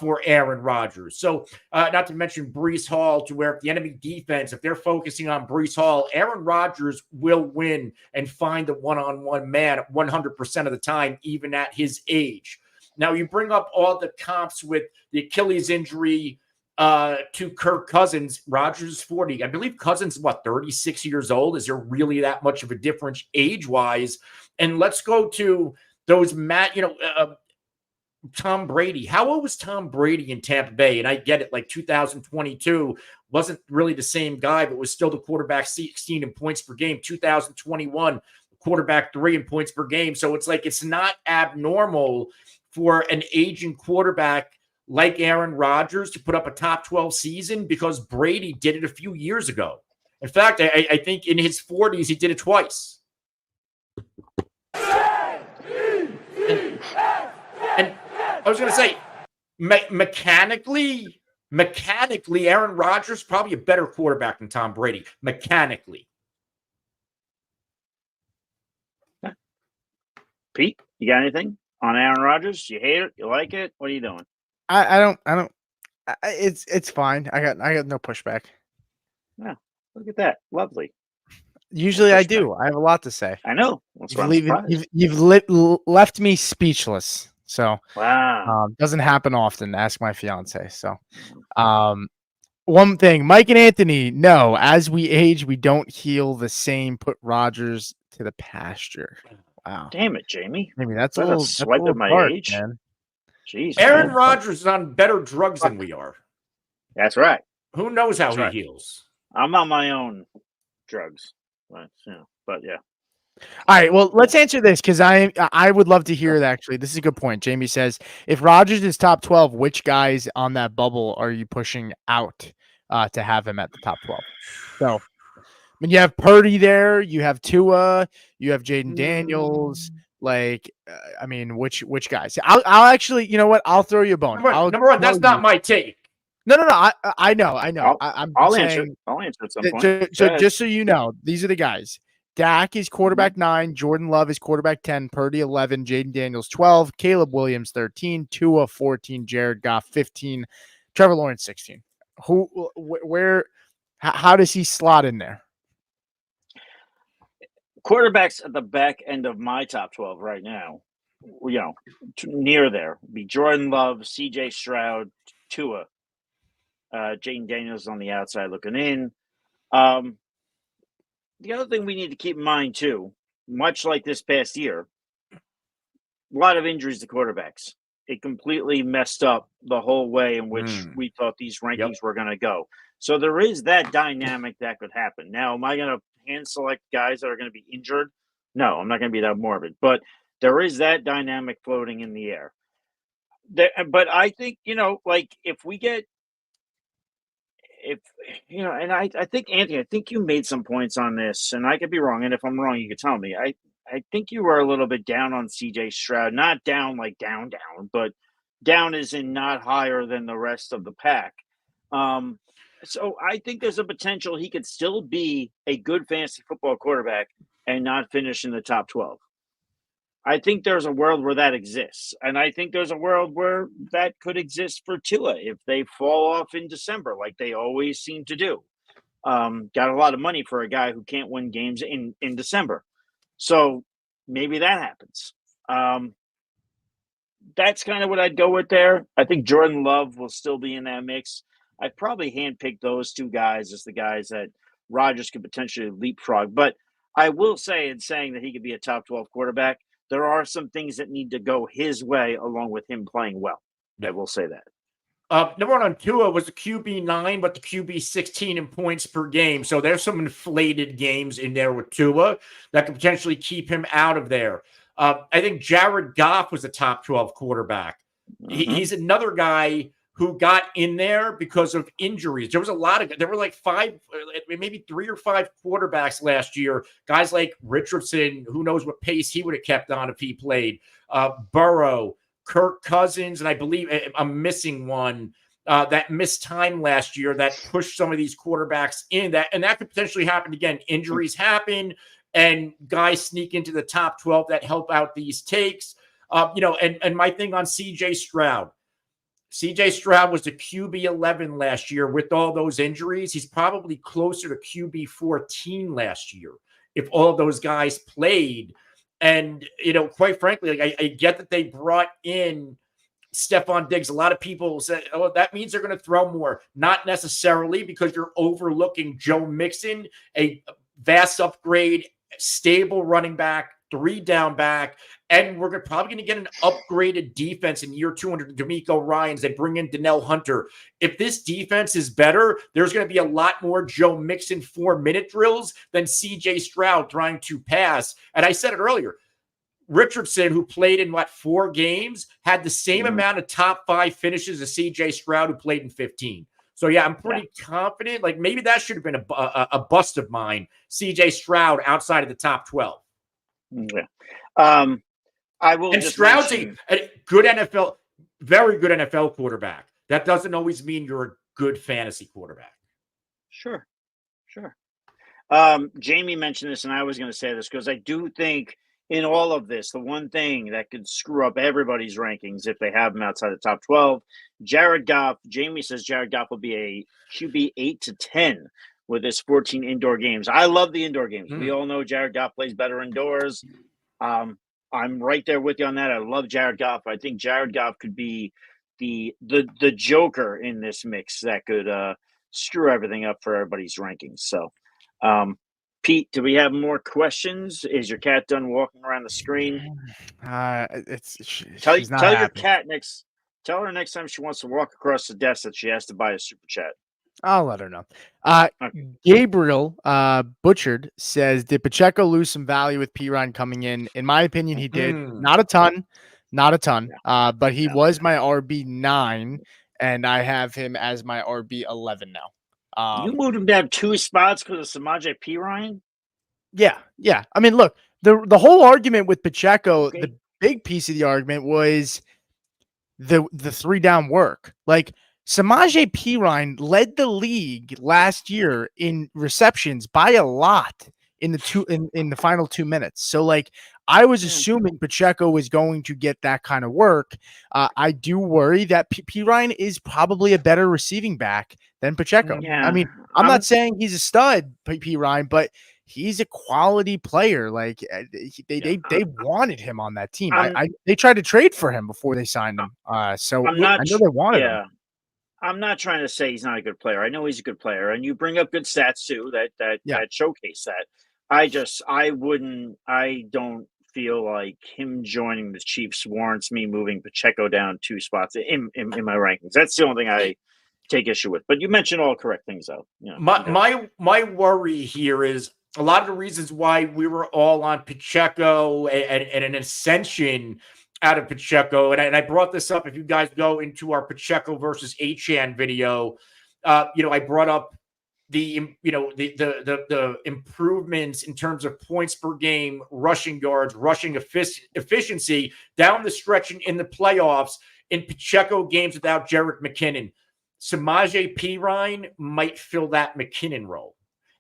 S3: for Aaron Rodgers. So not to mention Breece Hall, to where if the enemy defense, if they're focusing on Breece Hall, Aaron Rodgers will win and find the one-on-one man 100% of the time, even at his age. Now, you bring up all the comps with the Achilles injury to Kirk Cousins. Rodgers is 40. I believe Cousins is, 36 years old? Is there really that much of a difference age-wise? And let's go to those Tom Brady. How old was Tom Brady in Tampa Bay? And I get it, 2022 wasn't really the same guy, but was still the quarterback 16 in points per game. 2021, quarterback 3 in points per game. So it's not abnormal for an aging quarterback like Aaron Rodgers to put up a top 12 season, because Brady did it a few years ago. In fact, I think in his 40s, he did it twice. And I was going to say, mechanically, Aaron Rodgers probably a better quarterback than Tom Brady. Mechanically.
S1: Pete, you got anything on Aaron Rodgers? You hate it? You like it? What are you doing?
S2: I don't. It's fine. I got no pushback.
S1: Yeah, look at that. Lovely.
S2: Usually I do. I have a lot to say.
S1: I know.
S2: You've left me speechless. So
S1: wow,
S2: doesn't happen often. Ask my fiance. So one thing, Mike and Anthony, no, as we age, we don't heal the same. Put Rodgers to the pasture. Wow.
S1: Damn it, Jamie.
S2: Maybe that's a little
S1: swipe at my
S2: dark,
S1: age.
S2: Man.
S1: Jeez,
S3: Aaron Rodgers is on better drugs than we are.
S1: That's right.
S3: Who knows how he heals?
S1: I'm on my own drugs. But yeah.
S2: All right, well, let's answer this, because I would love to hear that, actually. This is a good point. Jamie says, if Rodgers is top 12, which guys on that bubble are you pushing out to have him at the top 12? So, you have Purdy there, you have Tua, you have Jaden Daniels. Which guys? I'll actually, you know what? I'll throw you a bone.
S3: Number one, that's not my take.
S2: No. I know.
S1: I'll answer at some point.
S2: So just so you know, these are the guys. Dak is quarterback 9. Jordan Love is quarterback 10. Purdy 11. Jaden Daniels 12. Caleb Williams 13. Tua 14. Jared Goff 15. Trevor Lawrence 16. How does he slot in there?
S1: Quarterbacks at the back end of my top 12 right now, near there, be Jordan Love, CJ Stroud, Tua, Jaden Daniels on the outside looking in. The other thing we need to keep in mind, too, much like this past year, a lot of injuries to quarterbacks. It completely messed up the whole way in which we thought these rankings were going to go. So there is that dynamic that could happen. Now, am I going to hand select guys that are going to be injured? No, I'm not going to be that morbid. But there is that dynamic floating in the air. But I think, if we get if and I think Anthony, I think you made some points on this, and I could be wrong. And if I'm wrong, you could tell me. I think you were a little bit down on CJ Stroud, not down like down, but down as in not higher than the rest of the pack. So I think there's a potential he could still be a good fantasy football quarterback and not finish in the top 12. I think there's a world where that exists. And I think there's a world where that could exist for Tua if they fall off in December, like they always seem to do. Got a lot of money for a guy who can't win games in December. So maybe that happens. That's kind of what I'd go with there. I think Jordan Love will still be in that mix. I'd probably handpick those two guys as the guys that Rodgers could potentially leapfrog. But I will say, in saying that he could be a top 12 quarterback, there are some things that need to go his way along with him playing well. I will say that.
S3: Number one on Tua was the QB9, but the QB16 in points per game. So there's some inflated games in there with Tua that could potentially keep him out of there. I think Jared Goff was a top 12 quarterback. He's another guy who got in there because of injuries. There were like maybe 3 or 5 quarterbacks last year. Guys like Richardson, who knows what pace he would have kept on if he played. Burrow, Kirk Cousins, and I believe I'm missing one that missed time last year that pushed some of these quarterbacks in. And that could potentially happen again. Injuries happen, and guys sneak into the top 12 that help out these takes. And my thing on CJ Stroud. CJ Stroud was the QB 11 last year with all those injuries. He's probably closer to QB 14 last year if all of those guys played. And, quite frankly, I get that they brought in Stephon Diggs. A lot of people said, oh, that means they're going to throw more. Not necessarily, because you're overlooking Joe Mixon, a vast upgrade, stable running back, 3-down back, and we're probably going to get an upgraded defense in year 2 under D'Amico Ryans. They bring in Donnell Hunter. If this defense is better, there's going to be a lot more Joe Mixon 4-minute drills than CJ Stroud trying to pass. And I said it earlier, Richardson, who played in 4 games, had the same amount of top 5 finishes as CJ Stroud, who played in 15. So, yeah, I'm pretty confident. Like, maybe that should have been a bust of mine, CJ Stroud outside of the top 12.
S1: Yeah. I will. And
S3: Stroud's a good NFL, very good NFL quarterback. That doesn't always mean you're a good fantasy quarterback.
S1: Sure. Jamie mentioned this, and I was going to say this because I do think in all of this, the one thing that could screw up everybody's rankings if they have them outside the top 12, Jared Goff. Jamie says Jared Goff will be a QB 8 to 10 with his 14 indoor games. I love the indoor games. We all know Jared Goff plays better indoors. I'm right there with you on that. I love Jared Goff. I think Jared Goff could be the joker in this mix that could screw everything up for everybody's rankings. So, Pete, do we have more questions? Is your cat done walking around the screen?
S2: Tell
S1: your cat next. Tell her next time she wants to walk across the desk that she has to buy a super chat.
S2: I'll let her know. Gabriel Butchered says, did Pacheco lose some value with Perine coming in? In my opinion, he did. Not a ton. But he was my RB9, and I have him as my RB11 now.
S1: You moved him down 2 spots because of Samaje Perine?
S2: Yeah. I mean, look, the whole argument with Pacheco, the big piece of the argument was the 3-down work. Like, Samaje Perine led the league last year in receptions by a lot in the final 2 minutes. So, like, I was assuming Pacheco was going to get that kind of work. I do worry that Perine is probably a better receiving back than Pacheco.
S1: Yeah.
S2: I mean, I'm not saying he's a stud, Perine, but he's a quality player. Like, they wanted him on that team. They tried to trade for him before they signed him. So I know they wanted him.
S1: I'm not trying to say he's not a good player. I know he's a good player, and you bring up good stats too that showcase that. I don't feel like him joining the Chiefs warrants me moving Pacheco down 2 spots in my rankings. That's the only thing I take issue with. But you mentioned all correct things, though.
S3: My worry here is a lot of the reasons why we were all on Pacheco and an ascension out of Pacheco, and I brought this up. If you guys go into our Pacheco versus Achane video, I brought up the improvements in terms of points per game, rushing yards, rushing efficiency down the stretch in the playoffs in Pacheco games without Jerick McKinnon. Samaje Perine might fill that McKinnon role.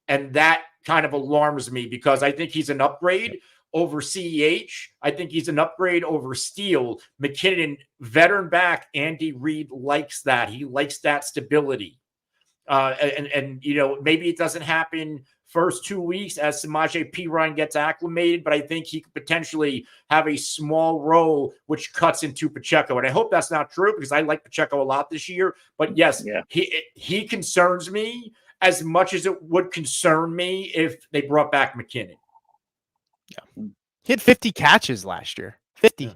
S3: And that kind of alarms me because I think he's an upgrade over CEH. I think he's an upgrade over Steele. McKinnon, veteran back, Andy Reid likes that. He likes that stability. And maybe it doesn't happen first 2 weeks as Samaje Perine gets acclimated, but I think he could potentially have a small role which cuts into Pacheco. And I hope that's not true because I like Pacheco a lot this year. But yes, he concerns me as much as it would concern me if they brought back McKinnon.
S2: Yeah. He had 50 catches last year. 50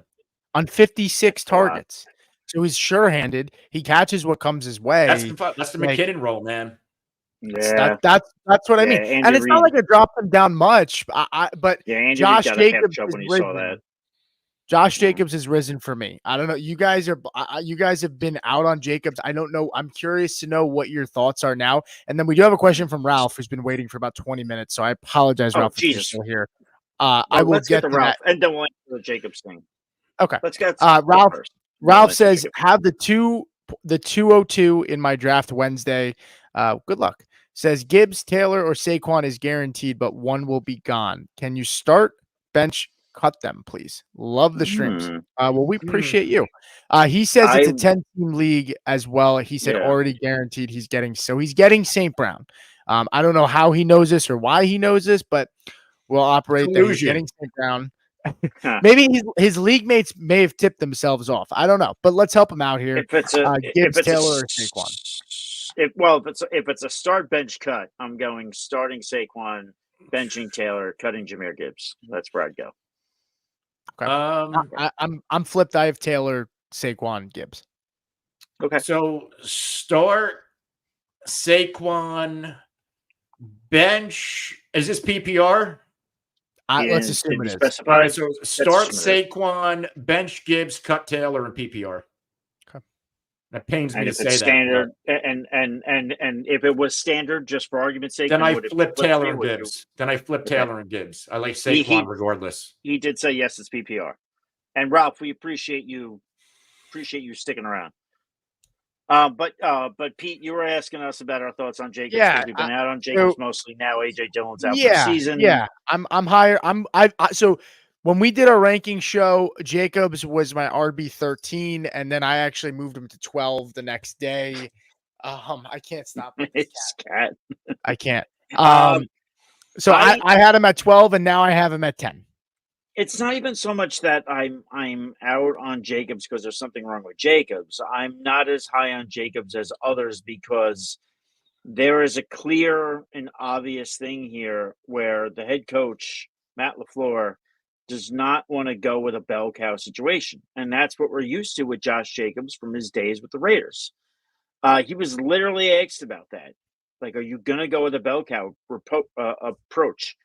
S2: on 56 targets. So he's sure-handed. He catches what comes his way.
S3: That's the McKinnon role, man.
S2: Yeah, that's what I mean. Andy and it's Reid. Not like I dropped him down much, but Josh Jacobs is risen. Josh Jacobs has risen for me. I don't know. You guys have been out on Jacobs. I don't know. I'm curious to know what your thoughts are now. And then we do have a question from Ralph, who's been waiting for about 20 minutes. So I apologize, Ralph, if you're still here. I will get to
S1: Ralph,
S2: that.
S1: and then we'll answer the Jacobs thing.
S2: Okay.
S1: Let's get
S2: Ralph.
S1: First.
S2: Ralph says, have the 202 in my draft Wednesday. Good luck. Says Gibbs, Taylor, or Saquon is guaranteed, but one will be gone. Can you start, bench, cut them, please? Love the streams. Well, we appreciate you. He says it's a 10-team league as well. He said already guaranteed he's getting St. Brown. I don't know how he knows this or why he knows this, but we'll operate that he's getting St. Brown. Maybe his league mates may have tipped themselves off. I don't know, but let's help him out here. Gibbs, Taylor, or Saquon.
S1: If it's a start, bench, cut, I'm going starting Saquon, benching Taylor, cutting Jahmyr Gibbs. That's where I'd go.
S2: Okay. I'm flipped. I have Taylor, Saquon, Gibbs.
S1: Okay.
S3: So start Saquon, bench. Is this PPR?
S2: Let's assume it is.
S3: All right, so start Saquon, bench Gibbs, cut Taylor, and PPR.
S2: Okay.
S3: That pains me to say
S1: standard, that. And if it was standard, just for argument's sake,
S3: then I flip Taylor and Gibbs. Taylor and Gibbs. I like Saquon regardless.
S1: He did say yes, it's PPR. And Ralph, we appreciate you sticking around. But Pete, you were asking us about our thoughts on Jacobs.
S2: Yeah,
S1: we've been out on Jacobs mostly. Now AJ Dillon's out for the season.
S2: Yeah, I'm higher. So when we did our ranking show, Jacobs was my RB13, and then I actually moved him to 12 the next day. I can't stop
S1: this cat.
S2: I can't. So I had him at 12, and now I have him at 10.
S1: It's not even so much that I'm out on Jacobs because there's something wrong with Jacobs. I'm not as high on Jacobs as others because there is a clear and obvious thing here where the head coach, Matt LaFleur, does not want to go with a bell cow situation. And that's what we're used to with Josh Jacobs from his days with the Raiders. He was literally asked about that. Like, are you going to go with a bell cow approach?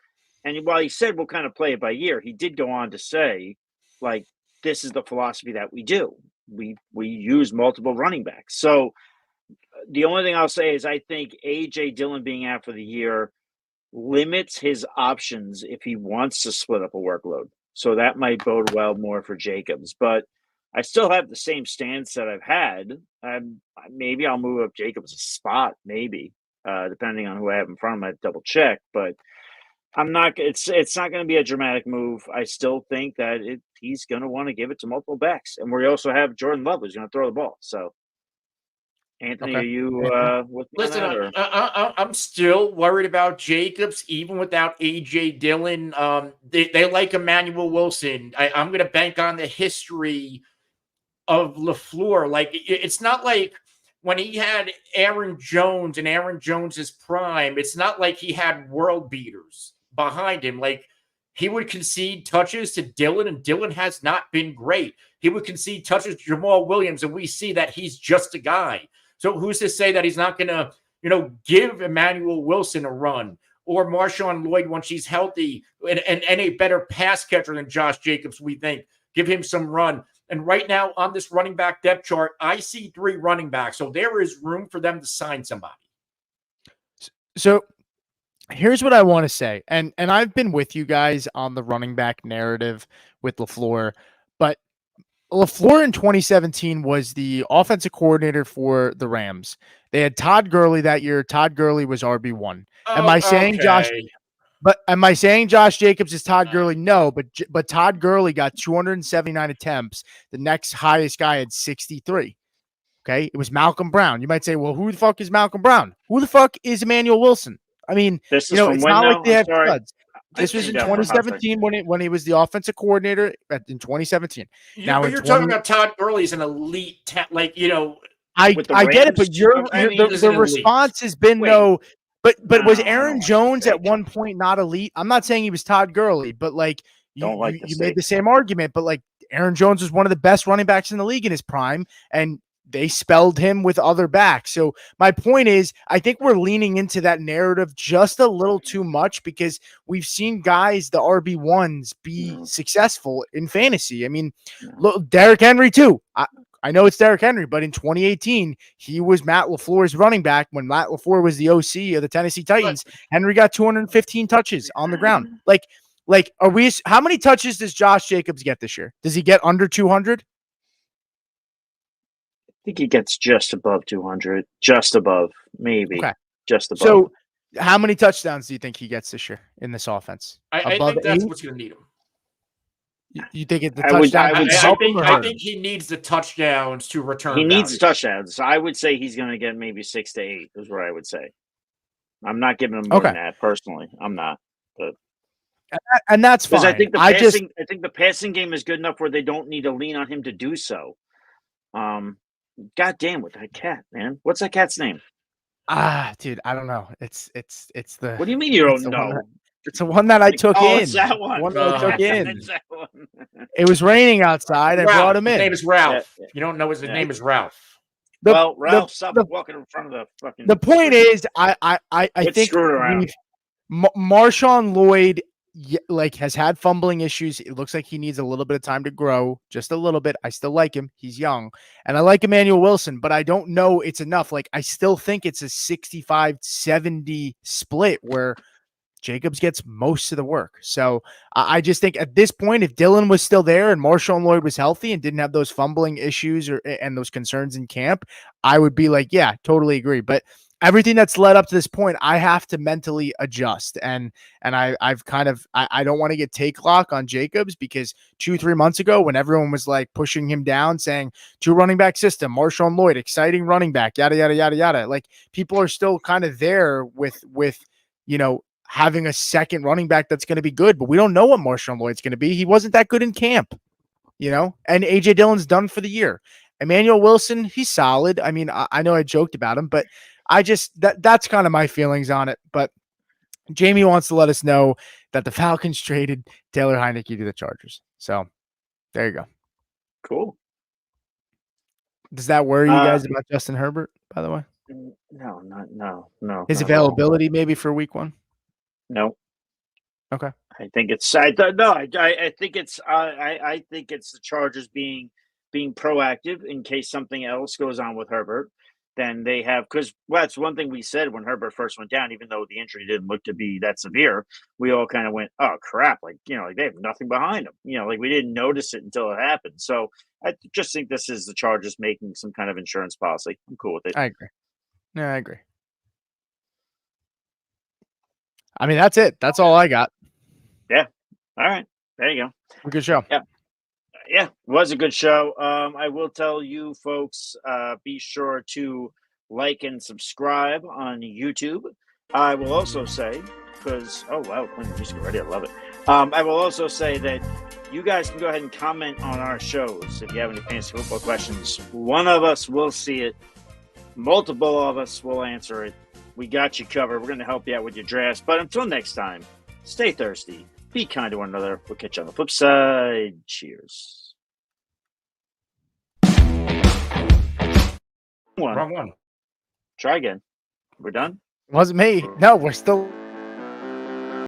S1: And while he said we'll kind of play it by ear, he did go on to say, like, this is the philosophy that we do. We use multiple running backs. So the only thing I'll say is I think A.J. Dillon being out for the year limits his options if he wants to split up a workload. So that might bode well more for Jacobs. But I still have the same stance that I've had. Maybe I'll move up Jacobs a spot, maybe, depending on who I have in front of me. I have to double check. But I'm not. It's not going to be a dramatic move. I still think that he's going to want to give it to multiple backs, and we also have Jordan Love who's going to throw the ball. So, Anthony, are you with me?
S3: Listen, I'm still worried about Jacobs, even without AJ Dillon. They like Emmanuel Wilson. I'm going to bank on the history of LaFleur. Like it's not like when he had Aaron Jones and Aaron Jones's prime. It's not like he had world beaters behind him. Like he would concede touches to Dillon, and Dillon has not been great. He would concede touches to Jamal Williams, and we see that he's just a guy. So who's to say that he's not going to, give Emmanuel Wilson a run or Marshawn Lloyd once he's healthy and a better pass catcher than Josh Jacobs, we think. Give him some run. And right now on this running back depth chart, I see 3 running backs. So there is room for them to sign somebody.
S2: So here's what I want to say. And I've been with you guys on the running back narrative with LaFleur, but LaFleur in 2017 was the offensive coordinator for the Rams. They had Todd Gurley that year. Todd Gurley was RB1. Am I saying Josh Jacobs is Todd Gurley? No, but Todd Gurley got 279 attempts. The next highest guy had 63. Okay, it was Malcolm Brown. You might say, well, who the fuck is Malcolm Brown? Who the fuck is Emmanuel Wilson? I mean,
S1: it's
S2: not like they have studs. This was in
S1: Yeah,
S2: 2017 when he was the offensive coordinator in 2017.
S3: Now you're talking about Todd Gurley as an elite, I
S2: get it, but the response has been no. But was Aaron Jones at one point not elite? I'm not saying he was Todd Gurley, but like you made the same argument. But like Aaron Jones was one of the best running backs in the league in his prime, and they spelled him with other backs. So my point is, I think we're leaning into that narrative just a little too much because we've seen guys, the RB1s, be successful in fantasy. I mean, look, Derrick Henry too. I know it's Derrick Henry, but in 2018, he was Matt LaFleur's running back when Matt LaFleur was the OC of the Tennessee Titans. Henry got 215 touches on the ground. Like, how many touches does Josh Jacobs get this year? Does he get under 200?
S1: I think he gets just above 200, just above, maybe. Okay. Just above.
S2: So how many touchdowns do you think he gets this year in this offense?
S3: I think that's what's going to need him.
S2: You think it's the touchdown?
S3: I think he needs the touchdowns to return.
S1: He needs touchdowns. I would say he's going to get maybe 6 to 8 is what I would say. I'm not giving him more than that personally. I'm not. But
S2: and that's fine.
S1: I think I think the passing game is good enough where they don't need to lean on him to do so. God damn with that cat, man. What's that cat's name?
S2: Dude, I don't know. It's the.
S1: What do you mean you don't know?
S2: It's the one that I took in.
S1: It's that one.
S2: That I took in. It was raining outside. I brought him in.
S3: His name is Ralph. Yeah. You don't know his name is Ralph.
S1: Ralph, stop walking in front of the fucking.
S2: The point is, I think Marshawn Lloyd has had fumbling issues. It looks like he needs a little bit of time to grow, just a little bit. I still like him. He's young. And I like Emmanuel Wilson, but I don't know it's enough. Like, I still think it's a 65-70 split where Jacobs gets most of the work. So I just think at this point, if Dylan was still there and Marshawn Lloyd was healthy and didn't have those fumbling issues and those concerns in camp, I would be like, yeah, totally agree. But everything that's led up to this point, I have to mentally adjust. And I've kind of, I don't want to get take lock on Jacobs because 2-3 months ago when everyone was like pushing him down saying 2 running back system, Marshawn Lloyd, exciting running back, yada, yada, yada, yada. Like people are still kind of there with, having a second running back that's going to be good, but we don't know what Marshawn Lloyd's going to be. He wasn't that good in camp, and AJ Dillon's done for the year. Emmanuel Wilson, he's solid. I mean, I know I joked about him, but I just, that's kind of my feelings on it. But Jamie wants to let us know that the Falcons traded Taylor Heineke to the Chargers. So there you go.
S1: Cool.
S2: Does that worry you guys about Justin Herbert, by the way?
S1: No.
S2: His availability maybe for week 1?
S1: No.
S2: Okay.
S1: I think it's I think it's the Chargers being proactive in case something else goes on with Herbert. Then they have, because that's one thing we said when Herbert first went down, even though the injury didn't look to be that severe, we all kind of went, oh crap, like they have nothing behind them. Like we didn't notice it until it happened. So I just think this is the Chargers making some kind of insurance policy. I'm cool with it.
S2: I agree. Yeah, I agree. I mean, that's it. That's all I got.
S1: Yeah. All right. There you go.
S2: Good show.
S1: Yeah, it was a good show. I will tell you folks, be sure to like and subscribe on YouTube. I will also say, because, oh, wow, playing music already. I love it. I will also say that you guys can go ahead and comment on our shows. If you have any fantasy football questions, one of us will see it. Multiple of us will answer it. We got you covered. We're going to help you out with your drafts. But until next time, stay thirsty. Be kind to one another. We'll catch you on the flip side. Cheers.
S3: Wrong one.
S1: Try again. We're done?
S2: It wasn't me. No, we're still...